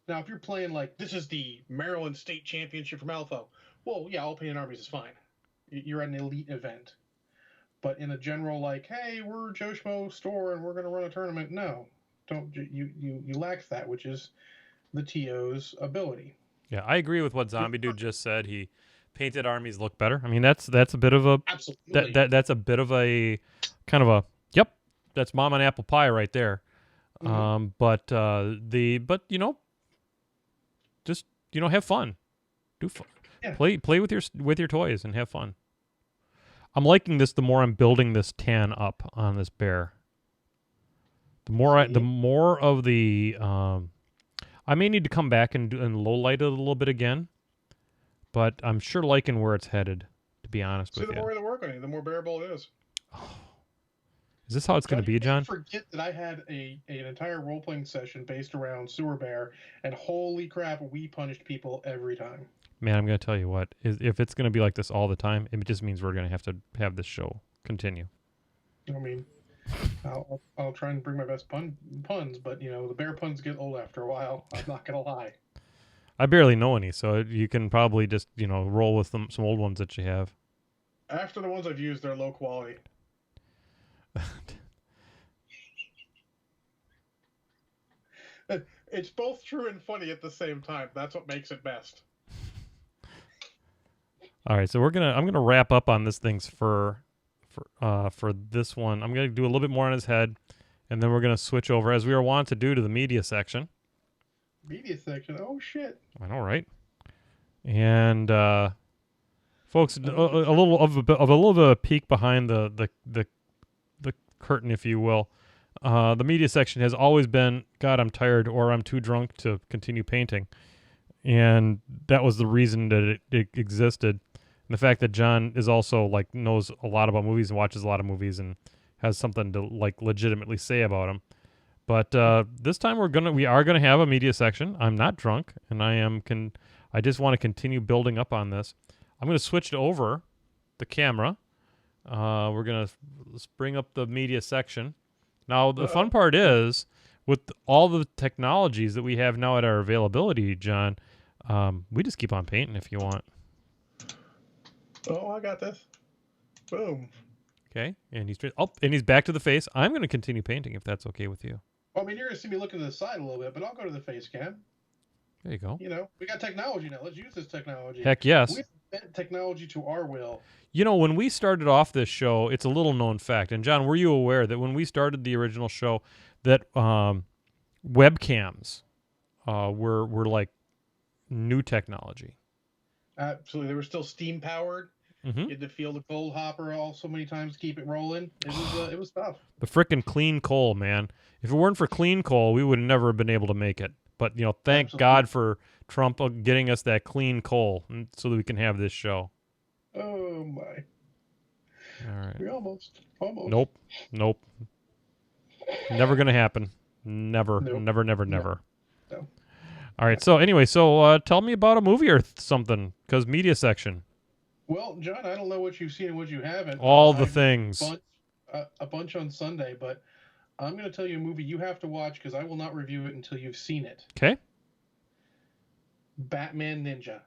S2: Now, if you're playing like this is the Maryland State Championship from Alpha, well, yeah, all painted armies is fine. You're at an elite event. But in a general, like, hey, we're Joe Schmo store and we're going to run a tournament, no, don't you lack that, which is the TO's ability.
S1: Yeah, I agree with what Zombie Dude just said. He painted armies look better. I mean, that's a bit of a
S2: absolutely
S1: that's a bit of a kind of a yep. That's mom and apple pie right there.
S2: Mm-hmm.
S1: But just have fun. Do fun.
S2: Yeah.
S1: Play with your toys and have fun. I'm liking this the more I'm building this tan up on this bear. The more of the I may need to come back and low light it a little bit again, but I'm sure liking where it's headed, to be honest with you.
S2: The more they work on it, the more bearable it is.
S1: Is this how it's going to be, John?
S2: Forget that I had an entire role-playing session based around Sewer Bear, and holy crap, we punished people every time.
S1: Man, I'm going to tell you what. If it's going to be like this all the time, it just means we're going to have this show continue.
S2: I mean, I'll try and bring my best puns, but the bear puns get old after a while. I'm not going to lie.
S1: I barely know any, so you can probably just roll with some old ones that you have.
S2: After the ones I've used, they're low quality. It's both true and funny at the same time. That's what makes it best.
S1: All right, so I'm gonna wrap up on this thing's for this one. I'm gonna do a little bit more on his head, and then we're gonna switch over, as we are wont to do, to the media section.
S2: Media section. Oh shit!
S1: I know, right? And folks, a little bit of a peek behind the curtain, if you will. The media section has always been, God, I'm tired, or I'm too drunk to continue painting, and that was the reason that it existed. And the fact that John is also knows a lot about movies and watches a lot of movies and has something to legitimately say about them. But this time we are gonna have a media section. I'm not drunk, and I just want to continue building up on this. I'm gonna switch over the camera. We're gonna bring up the media section. Now the fun part is, with all the technologies that we have now at our availability, John, we just keep on painting if you want.
S2: Oh, I got this. Boom.
S1: Okay, and he's back to the face. I'm going to continue painting if that's okay with you.
S2: Well, I mean, you're going to see me looking to the side a little bit, but I'll go to the face cam.
S1: There you go.
S2: We got technology now. Let's use this technology.
S1: Heck yes.
S2: We bent technology to our will.
S1: When we started off this show, it's a little known fact. And John, were you aware that when we started the original show, that webcams were like new technology?
S2: Absolutely. They were still steam powered.
S1: Mm-hmm.
S2: You had to feel the coal hopper all so many times to keep it rolling. It was tough.
S1: The frickin' clean coal, man. If it weren't for clean coal, we would never have been able to make it. But thank
S2: Absolutely.
S1: God for Trump getting us that clean coal so that we can have this show.
S2: Oh my!
S1: All right.
S2: We almost.
S1: Nope. Never gonna happen. Never.
S2: Nope.
S1: Never.
S2: No.
S1: All right. So anyway, tell me about a movie or something, because media section.
S2: Well, John, I don't know what you've seen and what you haven't.
S1: All the things.
S2: A bunch on Sunday, but I'm going to tell you a movie you have to watch because I will not review it until you've seen it.
S1: Okay.
S2: Batman Ninja.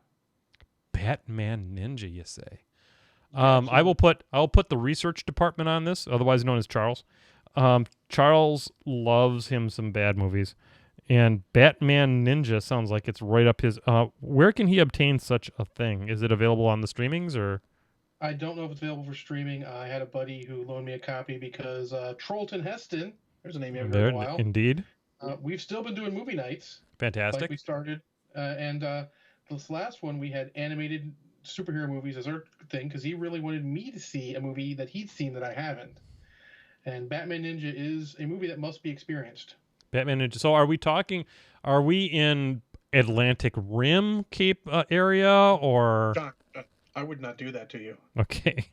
S1: Batman Ninja, you say? I'll put the research department on this, otherwise known as Charles. Charles loves him some bad movies, and Batman Ninja sounds like it's right up his. Where can he obtain such a thing? Is it available on the streamings or?
S2: I don't know if it's available for streaming. I had a buddy who loaned me a copy because Trollton Heston, there's a name you haven't heard in
S1: There,
S2: a while.
S1: indeed.
S2: We've still been doing movie nights like
S1: Fantastic.
S2: we started. And this last one, we had animated superhero movies as our thing because he really wanted me to see a movie that he'd seen that I haven't. And Batman Ninja is a movie that must be experienced.
S1: Batman Ninja. So are we talking? Are we in Atlantic Rim Cape area or?
S2: John, I would not do that to you.
S1: Okay,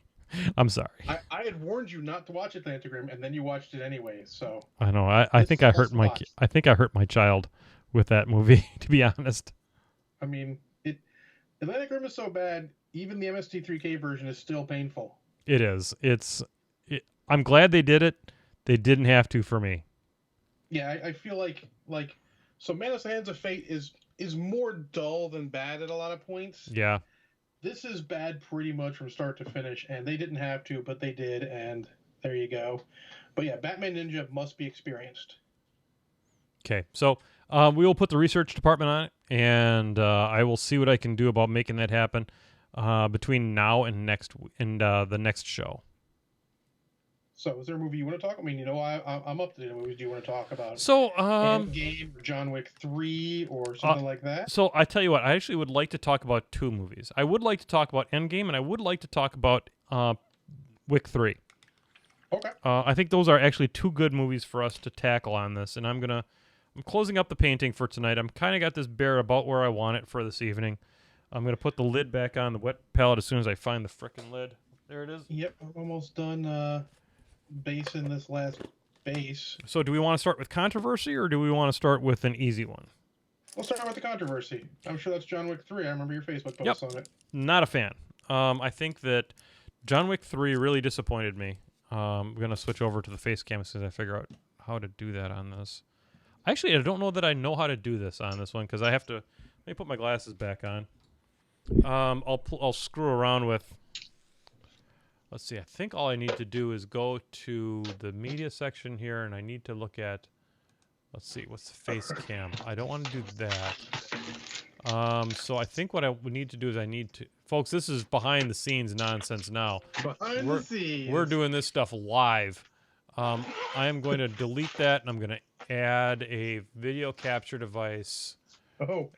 S1: I'm sorry.
S2: I had warned you not to watch Atlantic Rim, and then you watched it anyway. So
S1: I know. I think I hurt my. I think I hurt my child with that movie. To be honest.
S2: I mean, Atlantic Rim is so bad. Even the MST3K version is still painful.
S1: It is. I'm glad they did it. They didn't have to for me.
S2: Yeah, I feel like so Manus Hands of Fate is more dull than bad at a lot of points.
S1: Yeah.
S2: This is bad pretty much from start to finish, and they didn't have to, but they did, and there you go. But yeah, Batman Ninja must be experienced.
S1: Okay, so we will put the research department on it, and I will see what I can do about making that happen between now and the next show.
S2: So, is there a movie you want to talk? I mean, I'm up to date on movies. Do you want to talk about?
S1: So,
S2: Endgame, or John Wick 3, or something like that.
S1: So, I tell you what, I actually would like to talk about two movies. I would like to talk about Endgame, and I would like to talk about Wick 3.
S2: Okay.
S1: I think those are actually two good movies for us to tackle on this, and I'm closing up the painting for tonight. I'm kind of got this bear about where I want it for this evening. I'm gonna put the lid back on the wet palette as soon as I find the frickin' lid. There it is.
S2: Yep, I'm almost done basing this last base.
S1: So do we want to start with controversy, or do we want to start with an easy one?
S2: Let's start with the controversy. I'm sure that's John Wick 3. I remember your Facebook post on it.
S1: Not a fan. I think that John Wick 3 really disappointed me. I'm going to switch over to the face cam as soon as I figure out how to do that on this. Actually, I don't know that I know how to do this on this one because I have to... Let me put my glasses back on. I'll screw around with... Let's see. I think all I need to do is go to the media section here, and I need to look at... Let's see. What's the face cam? I don't want to do that. So I think what I would need to do is I need to... Folks, this is behind the scenes nonsense now.
S2: Behind the scenes.
S1: We're doing this stuff live. I am going to delete that, and I'm going to add a video capture device.
S2: Oh,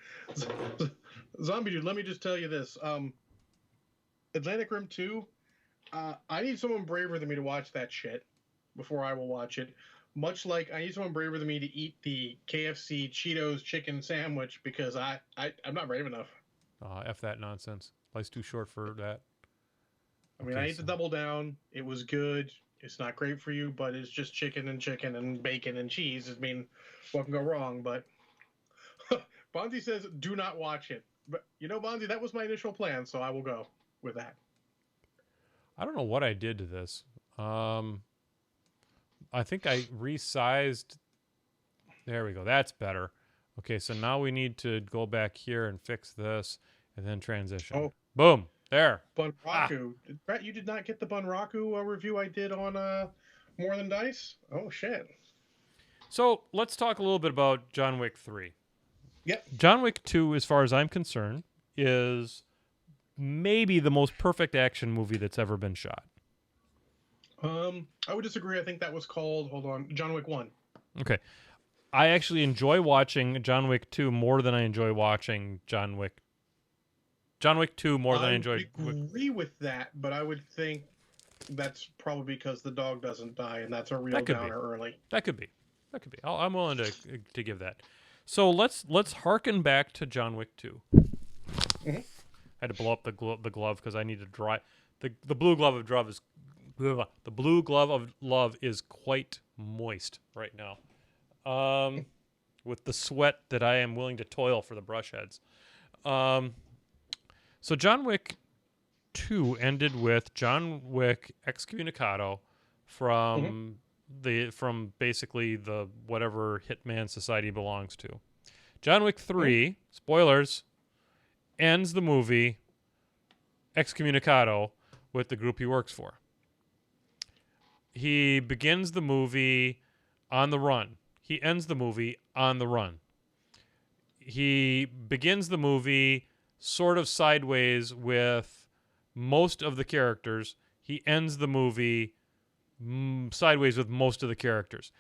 S2: Zombie Dude, let me just tell you this. Atlantic Rim 2, I need someone braver than me to watch that shit before I will watch it. Much like I need someone braver than me to eat the KFC Cheetos chicken sandwich because I'm not brave enough.
S1: F that nonsense. Life's too short for that.
S2: I mean, I ate the double down. It was good. It's not great for you, but it's just chicken and bacon and cheese. I mean, what can go wrong? But Bonzi says, do not watch it. But, Bonzi, that was my initial plan, so I will go with that.
S1: I don't know what I did to this. I think I resized. There we go. That's better. Okay, so now we need to go back here and fix this and then transition.
S2: Oh.
S1: Boom. There.
S2: Bunraku. Brett, you did not get the Bunraku review I did on More Than Dice? Oh, shit.
S1: So let's talk a little bit about John Wick 3.
S2: Yep.
S1: John Wick 2, as far as I'm concerned, is maybe the most perfect action movie that's ever been shot.
S2: I would disagree. I think that was called, John Wick 1.
S1: Okay. I actually enjoy watching John Wick 2 more than I enjoy watching John Wick 2 more than I enjoy...
S2: I agree with that, but I would think that's probably because the dog doesn't die, and that's a real downer early.
S1: That could be. I'm willing to give that. So let's harken back to John Wick 2.
S2: Mm-hmm.
S1: I had to blow up the glove because I need to dry... The blue glove of love is... The blue glove of love is quite moist right now. With the sweat that I am willing to toil for the brush heads. So John Wick 2 ended with John Wick excommunicado from basically the whatever hitman society belongs to. John Wick 3, spoilers, ends the movie excommunicado with the group he works for. He begins the movie on the run. He ends the movie on the run. He begins the movie sort of sideways with most of the characters. He ends the movie sideways with most of the characters.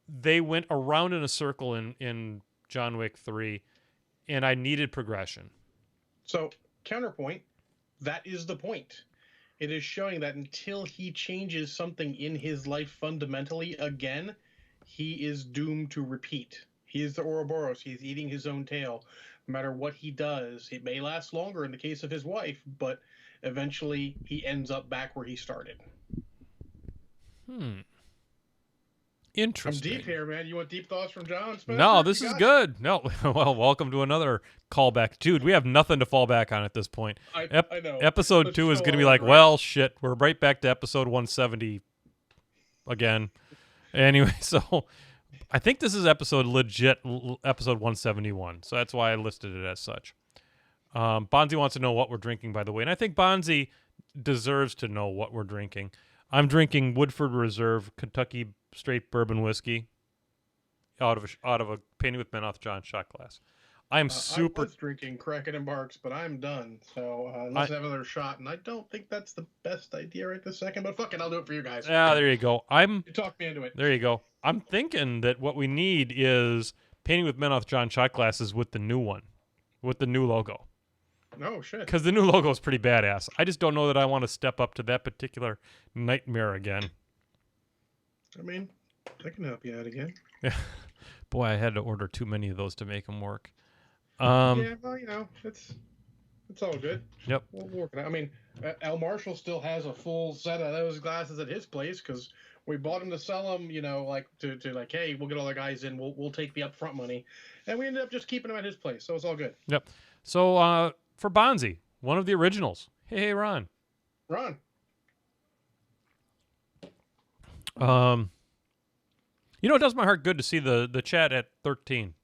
S1: They went around in a circle in John Wick 3, and I needed progression.
S2: So, counterpoint, that is the point. It is showing that until he changes something in his life fundamentally again, he is doomed to repeat. He is the Ouroboros. He's eating his own tail. No matter what he does, it may last longer in the case of his wife, but eventually he ends up back where he started.
S1: Interesting.
S2: I'm deep here, man. You want deep thoughts from John Spencer?
S1: No, this is good. No, well, welcome to another callback. Dude, we have nothing to fall back on at this point.
S2: I know.
S1: Episode 2 is going to be like, well, shit, we're right back to episode 170 again. Anyway, so I think this is episode 171. So that's why I listed it as such. Bonzi wants to know what we're drinking, by the way. And I think Bonzi deserves to know what we're drinking. I'm drinking Woodford Reserve Kentucky straight bourbon whiskey out of a Painting with Menoth John shot glass. I was
S2: drinking Kraken and Barks, but I'm done. So let's have another shot. And I don't think that's the best idea right this second, but fuck it, I'll do it for you guys.
S1: Yeah, there you go.
S2: You talked me into it.
S1: There you go. I'm thinking that what we need is Painting with Menoth John shot glasses with the new one, with the new logo.
S2: Oh, shit.
S1: Because the new logo is pretty badass. I just don't know that I want to step up to that particular nightmare again.
S2: I mean, I can help you out again.
S1: Yeah. Boy, I had to order too many of those to make them work.
S2: Yeah, well, it's all good.
S1: Yep.
S2: We'll work it out. I mean, Al Marshall still has a full set of those glasses at his place because we bought them to sell them, like to like, hey, we'll get all the guys in. We'll take the upfront money. And we ended up just keeping them at his place. So it's all good.
S1: Yep. So for Bonzi, one of the originals. Hey, Ron.
S2: Ron.
S1: It does my heart good to see the chat at 13,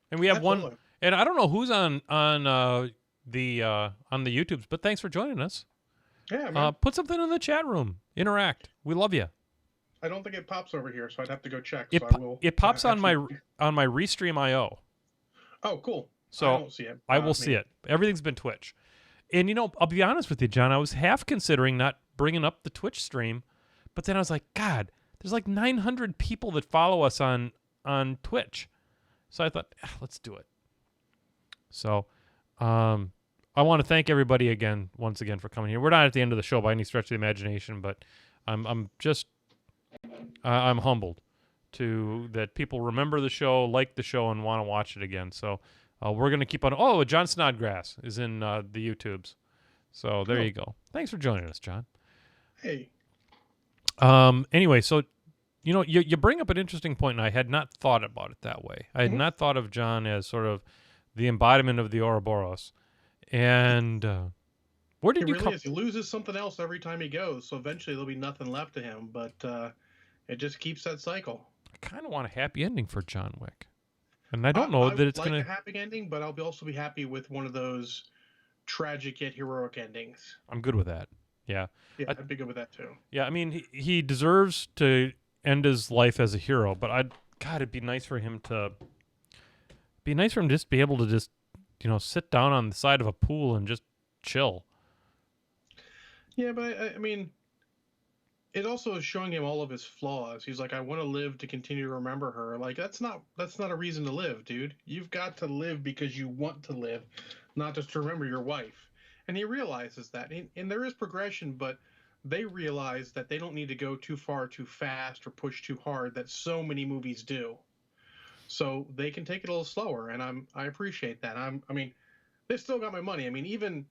S1: and we have
S2: Absolutely.
S1: one. And I don't know who's on the YouTubes, but thanks for joining us.
S2: Yeah, man.
S1: Put something in the chat room. Interact. We love you.
S2: I don't think it pops over here, so I'd have to go check.
S1: It pops on my Restream.io.
S2: Oh, cool.
S1: So
S2: I don't see it.
S1: I will see it. Everything's been Twitch. And I'll be honest with you, John. I was half considering not bringing up the Twitch stream, but then I was like, God, there's like 900 people that follow us on Twitch. So I thought, let's do it. So, I want to thank everybody once again for coming here. We're not at the end of the show by any stretch of the imagination, but I'm humbled that people remember the show, like the show, and want to watch it again. So, we're gonna keep on. Oh, John Snodgrass is in the YouTubes. So there you go. Thanks for joining us, John.
S2: Hey.
S1: Anyway, so you bring up an interesting point, and I had not thought about it that way. I had not thought of John as sort of the embodiment of the Ouroboros. And where did
S2: he
S1: you
S2: really
S1: come?
S2: is. He loses something else every time he goes, so eventually there'll be nothing left to him. But it just keeps that cycle.
S1: I kind of want a happy ending for John Wick, and I don't know that it's
S2: like
S1: gonna
S2: a happy ending, but I'll also be happy with one of those tragic yet heroic endings.
S1: I'm good with that. Yeah.
S2: Yeah, I'd be good with that too.
S1: Yeah, I mean, he deserves to end his life as a hero, but it'd be nice for him to just be able to just, sit down on the side of a pool and just chill.
S2: Yeah, but I mean, it also is showing him all of his flaws. He's like, I want to live to continue to remember her. Like, that's not a reason to live, dude. You've got to live because you want to live, not just to remember your wife. And he realizes that. And there is progression, but they realize that they don't need to go too far, too fast, or push too hard, that so many movies do. So they can take it a little slower, and I appreciate that. I mean, they still got my money. I mean, even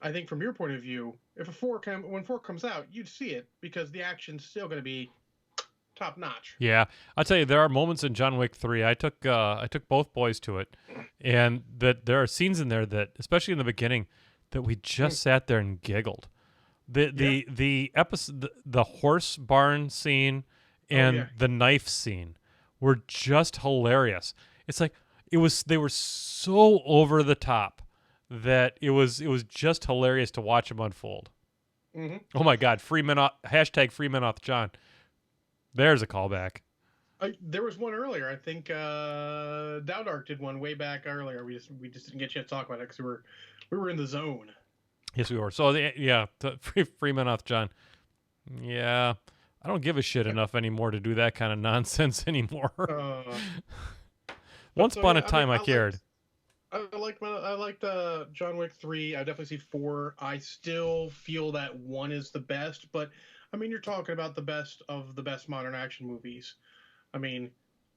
S2: I think from your point of view, when 4 comes out, you'd see it because the action's still going to be top notch.
S1: Yeah, I'll tell you, there are moments in John Wick 3. I took both boys to it, and that there are scenes in there that, especially in the beginning, that we just sat there and giggled. The episode, the horse barn scene, and the knife scene were just hilarious. It's like they were so over the top that it was just hilarious to watch them unfold.
S2: Mm-hmm.
S1: Oh my God! Free Menoth John. There's a callback.
S2: There was one earlier. I think Dowdark did one way back earlier. We just didn't get a chance to talk about it because we were in the zone.
S1: Yes, we were. So Freeman John. Yeah, I don't give a shit enough anymore to do that kind of nonsense anymore.
S2: Uh, but
S1: Once
S2: so
S1: upon a
S2: yeah, I mean,
S1: time, I cared.
S2: I liked John Wick 3. I definitely see 4. I still feel that 1 is the best, but I mean, you're talking about the best of the best modern action movies. I mean,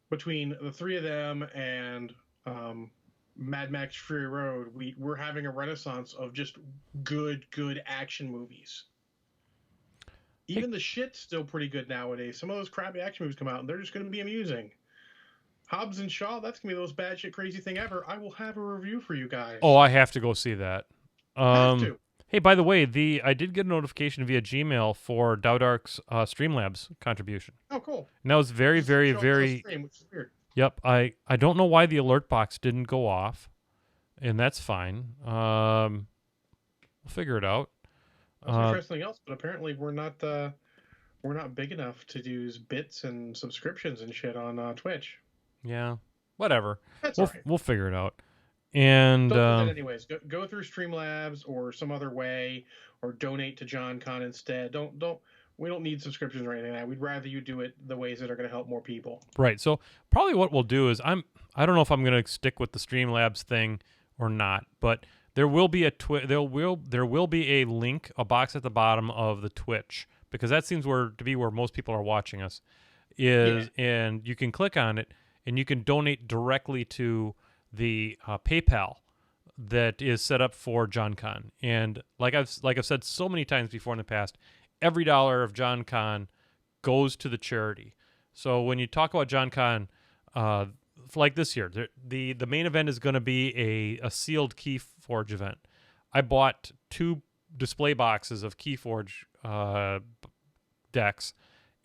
S2: between the three of them and um, Mad Max Fury Road, we're having a renaissance of just good action movies.
S1: Hey,
S2: Even the shit's still pretty good nowadays. Some of those crappy action movies come out and they're just going to be amusing. Hobbs and Shaw, that's gonna be the most batshit crazy thing ever. I will have a review for you
S1: oh,
S2: guys.
S1: I have to go see that.
S2: Have
S1: Um,
S2: to.
S1: hey, by the way, the I did get a notification via Gmail for Dowdark's Streamlabs contribution.
S2: Oh, cool.
S1: And that was very,
S2: Just didn't
S1: very,
S2: show up to the
S1: very.
S2: stream, which is weird.
S1: Yep. I don't know why the alert box didn't go off, and that's fine. We'll figure it out.
S2: I was gonna try something else, but apparently we're not big enough to do bits and subscriptions and shit on Twitch.
S1: Yeah. Whatever.
S2: That's
S1: We'll
S2: all right.
S1: we'll figure it out. And
S2: Don't do that anyways. Go through Streamlabs or some other way, or donate to John Con instead. Don't. We don't need subscriptions or anything like that. We'd rather you do it the ways that are going to help more people.
S1: right. So probably what we'll do is I don't know if I'm going to stick with the Streamlabs thing or not, but there will be there will be a link, a box at the bottom of the Twitch, because that seems to be where most people are watching us. And you can click on it and you can donate directly to the PayPal that is set up for John Con. And like I've said so many times before in the past, every dollar of John Con goes to the charity. So when you talk about John Con, like this year, the main event is going to be a sealed Keyforge event. I bought 2 display boxes of Keyforge decks,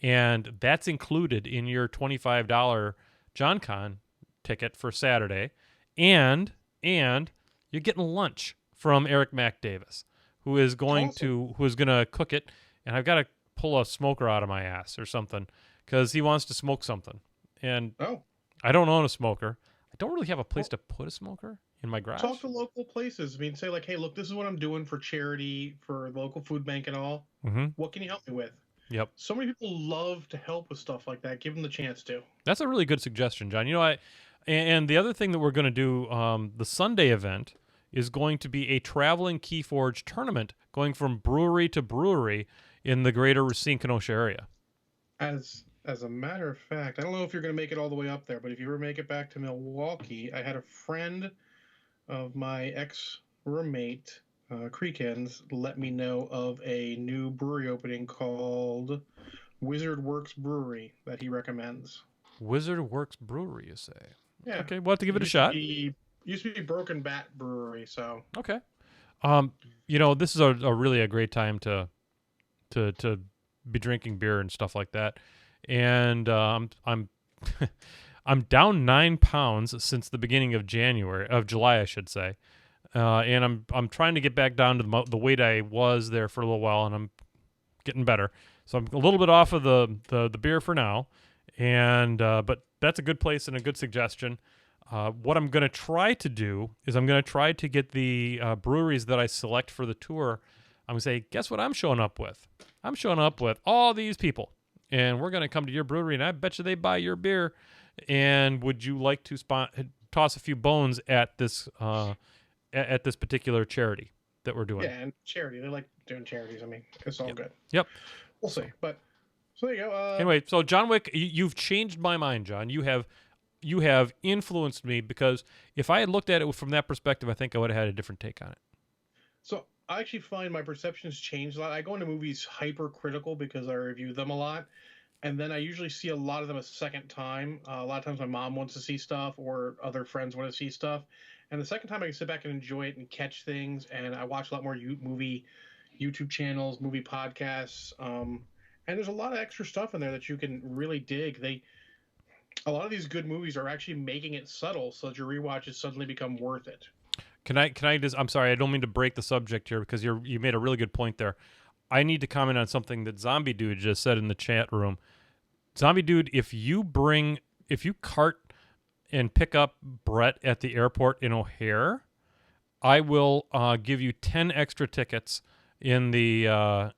S1: and that's included in your $25 John Con ticket for Saturday, and you're getting lunch from Eric Mac Davis, who is going to cook it, and I've got to pull a smoker out of my ass or something because he wants to smoke something, and I don't own a smoker. I don't really have a place to put a smoker in my garage.
S2: Talk to local places. I mean, say like, hey, look, this is what I'm doing for charity, for the local food bank and all.
S1: Mm-hmm.
S2: What can you help me with?
S1: Yep.
S2: So many people love to help with stuff like that. Give them the chance to.
S1: That's a really good suggestion, John. You know, and the other thing that we're going to do, the Sunday event is going to be a traveling Keyforge tournament going from brewery to brewery in the greater Racine Kenosha area.
S2: As a matter of fact, I don't know if you're going to make it all the way up there, but if you ever make it back to Milwaukee, I had a friend of my ex-roommate, Creekins, let me know of a new brewery opening called Wizard Works Brewery that he recommends.
S1: Wizard Works Brewery, you say?
S2: Yeah.
S1: Okay, we'll have to give it a shot.
S2: Used to be Broken Bat Brewery, so.
S1: Okay. You know, this is a really a great time to be drinking beer and stuff like that. And I'm I'm down 9 pounds since the beginning of July, I should say. And I'm trying to get back down to the weight I was there for a little while, and I'm getting better. So I'm a little bit off of the beer for now, and but that's a good place and a good suggestion. What I'm going to try to do is I'm going to try to get the breweries that I select for the tour. I'm going to say, guess what I'm showing up with? I'm showing up with all these people, and we're going to come to your brewery, and I bet you they buy your beer. And would you like to toss a few bones at this particular charity that we're doing?
S2: Yeah, and charity. They like doing charities. I mean, it's all good.
S1: Yep.
S2: We'll see. But so there you go.
S1: Anyway, so John Wick, you've changed my mind, John. You have influenced me, because if I had looked at it from that perspective, I think I would have had a different take on it.
S2: So I actually find my perceptions change a lot. I go into movies hypercritical because I review them a lot. And then I usually see a lot of them a second time. A lot of times my mom wants to see stuff or other friends want to see stuff. And the second time I can sit back and enjoy it and catch things. And I watch a lot more movie YouTube channels, movie podcasts. And there's a lot of extra stuff in there that you can really dig. A lot of these good movies are actually making it subtle so that your rewatches suddenly become worth it.
S1: Can I just, I'm sorry, I don't mean to break the subject here, because you made a really good point there. I need to comment on something that Zombie Dude just said in the chat room. Zombie Dude, if you cart and pick up Brett at the airport in O'Hare, I will give you 10 extra tickets in the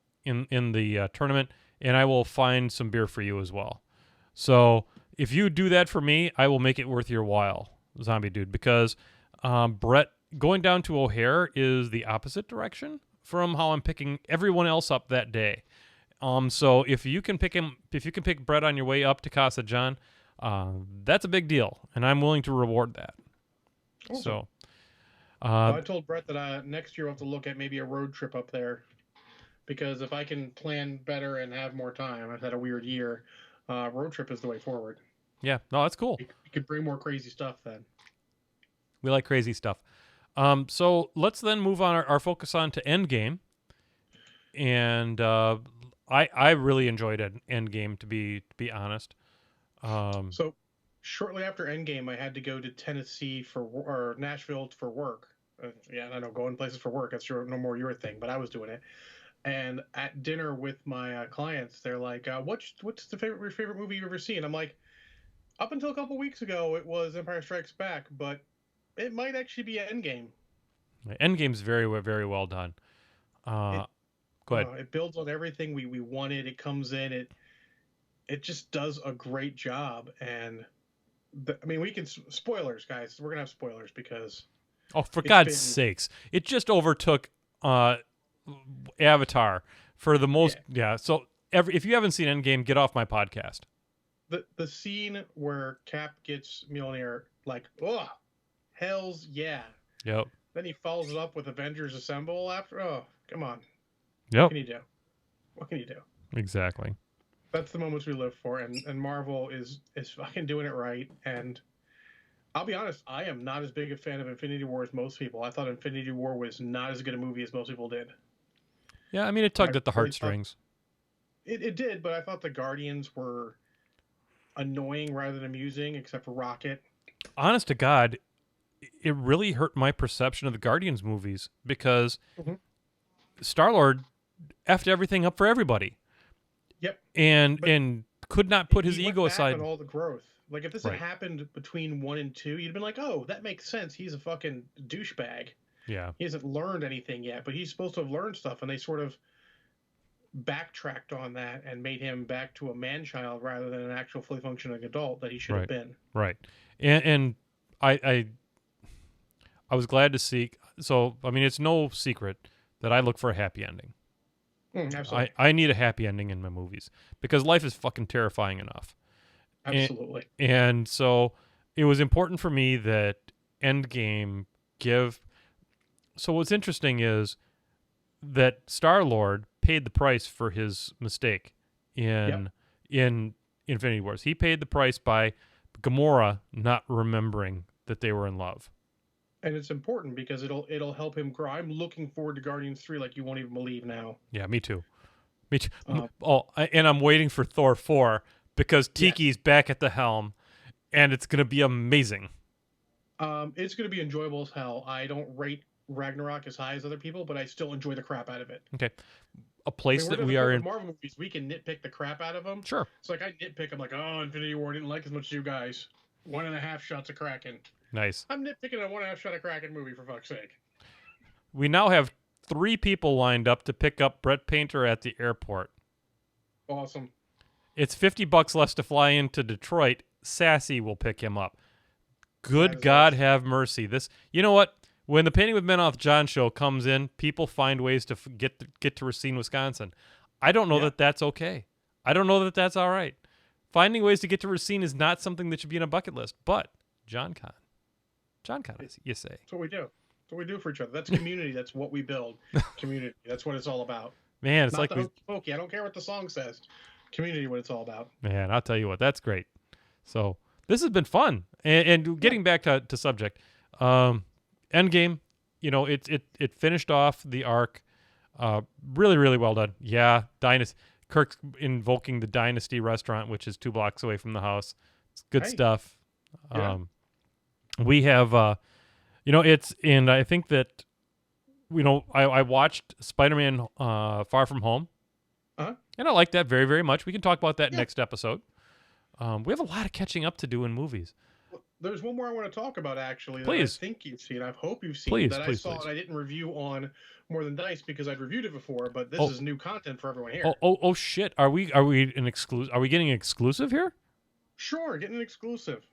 S1: tournament, and I will find some beer for you as well. So if you do that for me, I will make it worth your while, Zombie Dude, because Brett, going down to O'Hare is the opposite direction from how I'm picking everyone else up that day. So if you can pick Brett on your way up to Casa John, that's a big deal, and I'm willing to reward that.
S2: Awesome.
S1: So,
S2: Well, I told Brett that next year we'll have to look at maybe a road trip up there, because if I can plan better and have more time, I've had a weird year. Road trip is the way forward.
S1: yeah, no, that's cool.
S2: You could bring more crazy stuff then.
S1: We like crazy stuff. So let's then move on our focus on to Endgame, and I really enjoyed Endgame to be honest.
S2: So shortly after Endgame, I had to go to Tennessee or Nashville for work. Yeah, I know going places for work, that's no more your thing, but I was doing it. And at dinner with my clients, they're like, "What's your favorite movie you've ever seen?" I'm like, "Up until a couple weeks ago, it was Empire Strikes Back, but it might actually be Endgame."
S1: Endgame's very well done. Go ahead.
S2: It builds on everything we wanted. It comes in. It just does a great job. And I mean, we can spoilers, guys. We're gonna have spoilers because.
S1: Oh, for God's sakes! It just overtook Avatar for the most. Yeah. So if you haven't seen Endgame, get off my podcast.
S2: The scene where Cap gets Mjolnir, like, oh, hell's yeah.
S1: Yep.
S2: Then he follows it up with Avengers Assemble after. Oh, come on.
S1: Yep.
S2: What can you do? What can you do?
S1: Exactly.
S2: That's the moments we live for, and Marvel is fucking doing it right. And I'll be honest, I am not as big a fan of Infinity War as most people. I thought Infinity War was not as good a movie as most people did.
S1: Yeah, I mean, it tugged at the heartstrings.
S2: It did, but I thought the Guardians were annoying rather than amusing, except for Rocket.
S1: Honest to God, it really hurt my perception of the Guardians movies because Star-Lord effed everything up for everybody.
S2: Yep.
S1: And could not put his ego aside.
S2: On all the growth. Like, if this had happened between 1 and 2, you'd been like, oh, that makes sense. He's a fucking douchebag.
S1: Yeah.
S2: He hasn't learned anything yet, but he's supposed to have learned stuff, and they sort of backtracked on that and made him back to a man-child rather than an actual fully functioning adult that he should have been.
S1: Right. And I was glad to see. So, I mean, it's no secret that I look for a happy ending.
S2: Absolutely.
S1: I need a happy ending in my movies because life is fucking terrifying enough.
S2: Absolutely.
S1: And so it was important for me that Endgame give. So what's interesting is that Star-Lord paid the price for his mistake in Infinity Wars. He paid the price by Gamora not remembering that they were in love.
S2: And it's important because it'll help him grow. I'm looking forward to Guardians 3 like you won't even believe now.
S1: Yeah, me too. And I'm waiting for Thor 4 because Tiki's back at the helm, and it's going to be amazing.
S2: It's going to be enjoyable as hell. I don't rate Ragnarok as high as other people, but I still enjoy the crap out of it.
S1: Okay. A place that we are in.
S2: Marvel movies, we can nitpick the crap out of them.
S1: Sure.
S2: It's like I nitpick. I'm like, oh, Infinity War didn't like as much as you guys. 1.5 shots of Kraken.
S1: Nice.
S2: I'm nitpicking a 1.5 shot of Kraken movie, for fuck's sake.
S1: We now have 3 people lined up to pick up Brett Painter at the airport.
S2: Awesome.
S1: It's $50 less to fly into Detroit. Sassy will pick him up. Good God have mercy. This, you know what? When the Painting with Men Off John show comes in, people find ways to get to Racine, Wisconsin. I don't know that that's okay. I don't know that that's all right. Finding ways to get to Racine is not something that should be on a bucket list. But John Con, you say.
S2: That's what we do. That's what we do for each other. That's community. That's what we build. Community. That's what it's all about.
S1: Man, it's
S2: not
S1: like
S2: I don't care what the song says. Community, what it's all about.
S1: Man, I'll tell you what, that's great. So this has been fun. And getting back to subject, Endgame, you know, it finished off the arc. Really well done. Yeah, Kirk's invoking the Dynasty restaurant, which is 2 blocks away from the house. It's good stuff.
S2: Yeah.
S1: We have, and I think that, I watched Spider-Man Far From Home.
S2: Uh-huh.
S1: And I like that very, very much. We can talk about that next episode. We have a lot of catching up to do in movies.
S2: There's one more I want to talk about actually that
S1: Please.
S2: I think you've seen. I hope you've seen
S1: Please,
S2: that I
S1: please,
S2: saw
S1: please.
S2: and I didn't review on More Than Dice because I'd reviewed it before, but this
S1: Oh.
S2: is new content for everyone here.
S1: Oh shit. Are we an exclusive? Are we getting an exclusive here?
S2: Sure, getting an exclusive.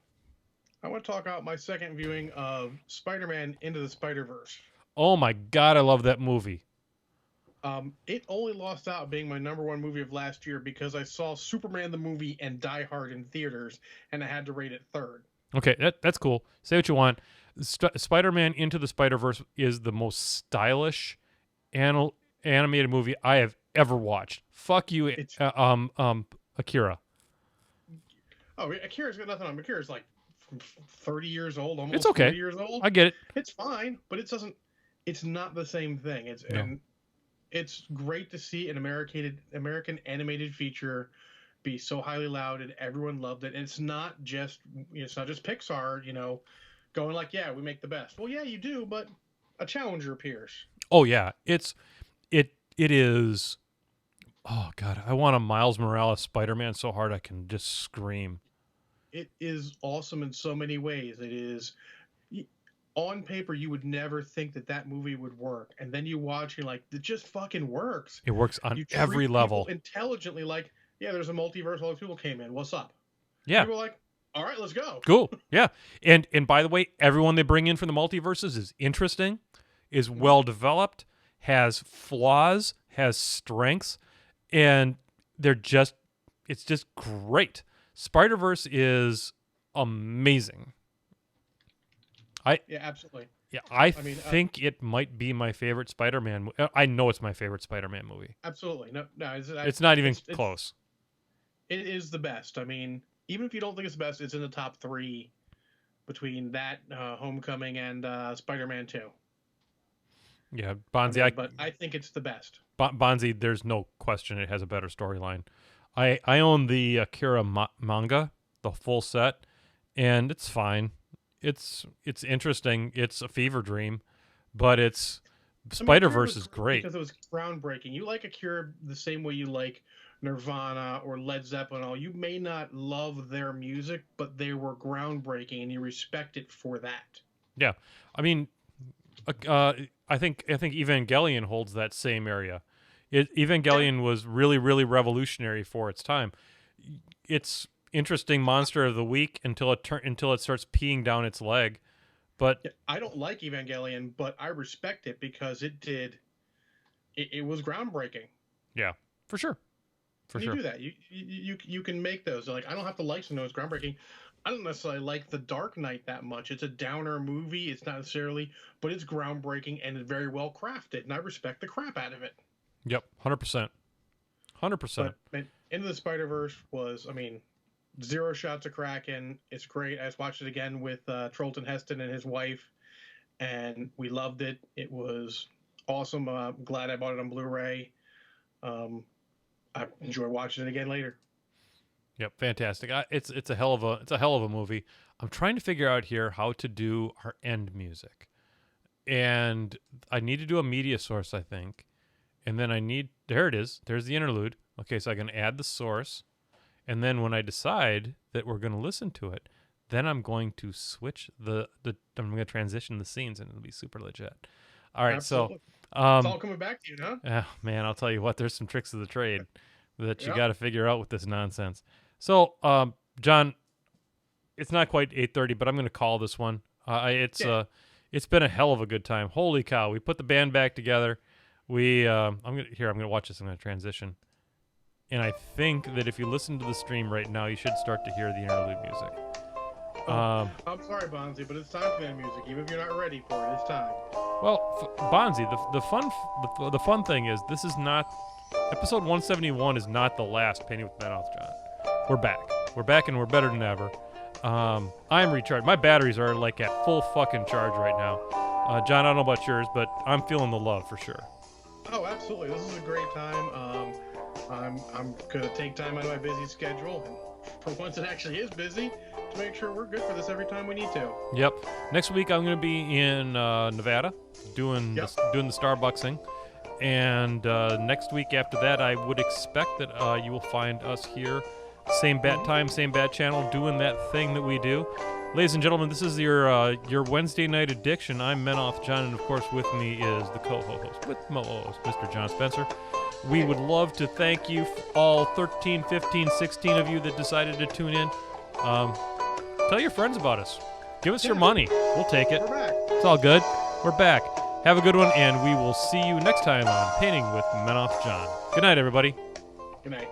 S2: I want to talk about my second viewing of Spider-Man Into the Spider-Verse.
S1: Oh my god, I love that movie.
S2: It only lost out being my number one movie of last year because I saw Superman the movie and Die Hard in theaters, and I had to rate it third.
S1: Okay, that's cool. Say what you want. Spider-Man Into the Spider-Verse is the most stylish animated movie I have ever watched. Fuck you, Akira.
S2: Oh, Akira's got nothing on. Akira's like 30 years old, almost
S1: It's okay.
S2: 40 years old.
S1: I get it.
S2: It's fine, but it doesn't. It's not the same thing. And it's great to see an American animated feature be so highly lauded. Everyone loved it. And it's not just Pixar, going like, yeah, we make the best. Well, yeah, you do, but a challenger appears.
S1: Oh yeah, it is. Oh god, I want a Miles Morales Spider-Man so hard I can just scream.
S2: It is awesome in so many ways. It is. On paper, you would never think that movie would work, and then you watch, you're like, it just fucking works.
S1: It works on
S2: You treat
S1: every level.
S2: people intelligently, like, yeah, there's a multiverse. All these people came in. What's up?
S1: Yeah.
S2: People are like, all right, let's go.
S1: Cool. Yeah. And by the way, everyone they bring in from the multiverses is interesting, is well developed, has flaws, has strengths, and it's just great. Spider-Verse is amazing.
S2: Yeah, absolutely.
S1: Yeah, I think it might be my favorite Spider-Man. I know it's my favorite Spider-Man movie.
S2: Absolutely. No,
S1: it's not even close.
S2: It is the best. I mean, even if you don't think it's the best, it's in the top 3 between that, Homecoming, and Spider-Man 2.
S1: Yeah, Bonzi.
S2: But I think it's the best.
S1: Bonzi, there's no question it has a better storyline. I own the Akira manga, the full set, and it's fine. It's interesting. It's a fever dream, but Spider-Verse is great
S2: because it was groundbreaking. You like Akira the same way you like Nirvana or Led Zeppelin. All you may not love their music, but they were groundbreaking, and you respect it for that.
S1: Yeah, I mean, I think Evangelion holds that same area. Evangelion was really, really revolutionary for its time. It's interesting monster of the week until it starts peeing down its leg. But
S2: I don't like Evangelion, but I respect it because it was groundbreaking.
S1: Yeah, for sure.
S2: You do that. You can make those. Like, I don't have to like something that's groundbreaking. I don't necessarily like The Dark Knight that much. It's a downer movie. It's not necessarily, but it's groundbreaking and it's very well crafted, and I respect the crap out of it.
S1: Yep, 100%. 100%.
S2: But Into the Spider-Verse was, I mean, 0 shots of Kraken. It's great. I just watched it again with Charlton Heston and his wife, and we loved it. It was awesome. I'm glad I bought it on Blu-ray. I enjoy watching it again later.
S1: Yep, fantastic. It's a hell of a movie. I'm trying to figure out here how to do our end music, and I need to do a media source, I think, and then there it is. There's the interlude. Okay, so I can add the source. And then when I decide that we're going to listen to it, then I'm going to switch I'm going to transition the scenes, and it'll be super legit. All right,
S2: Absolutely.
S1: So
S2: it's all coming back to you, huh?
S1: Man, I'll tell you what. There's some tricks of the trade that you got to figure out with this nonsense. So, John, it's not quite 8:30, but I'm going to call this one. It's been a hell of a good time. Holy cow! We put the band back together. I'm gonna watch this. I'm gonna transition. And I think that if you listen to the stream right now, you should start to hear the interlude music.
S2: I'm sorry, Bonzi, but it's time for that music. Even if you're not ready for it, it's time.
S1: Well, Bonzi, the fun thing is this is not episode 171 is not the last Painting with Menoth, John. We're back, and we're better than ever. I'm recharged. My batteries are like at full fucking charge right now. John, I don't know about yours, but I'm feeling the love for sure.
S2: Oh, absolutely. This is a great time. I'm gonna take time out of my busy schedule, and for once it actually is busy, to make sure we're good for this every time we need to.
S1: Yep. Next week I'm gonna be in Nevada doing the Starbucksing, and next week after that I would expect that you will find us here Same bat time, same bat channel, doing that thing that we do. Ladies and gentlemen, this is your Wednesday night addiction. I'm Menoth John, and of course with me is the co-host with Mo-host, Mr. John Spencer. We would love to thank you, all 13, 15, 16 of you that decided to tune in. Tell your friends about us. Give us your money. We'll take it.
S2: We're back.
S1: It's all good. We're back. Have a good one, and we will see you next time on Painting with Menoth John. Good night, everybody.
S2: Good night.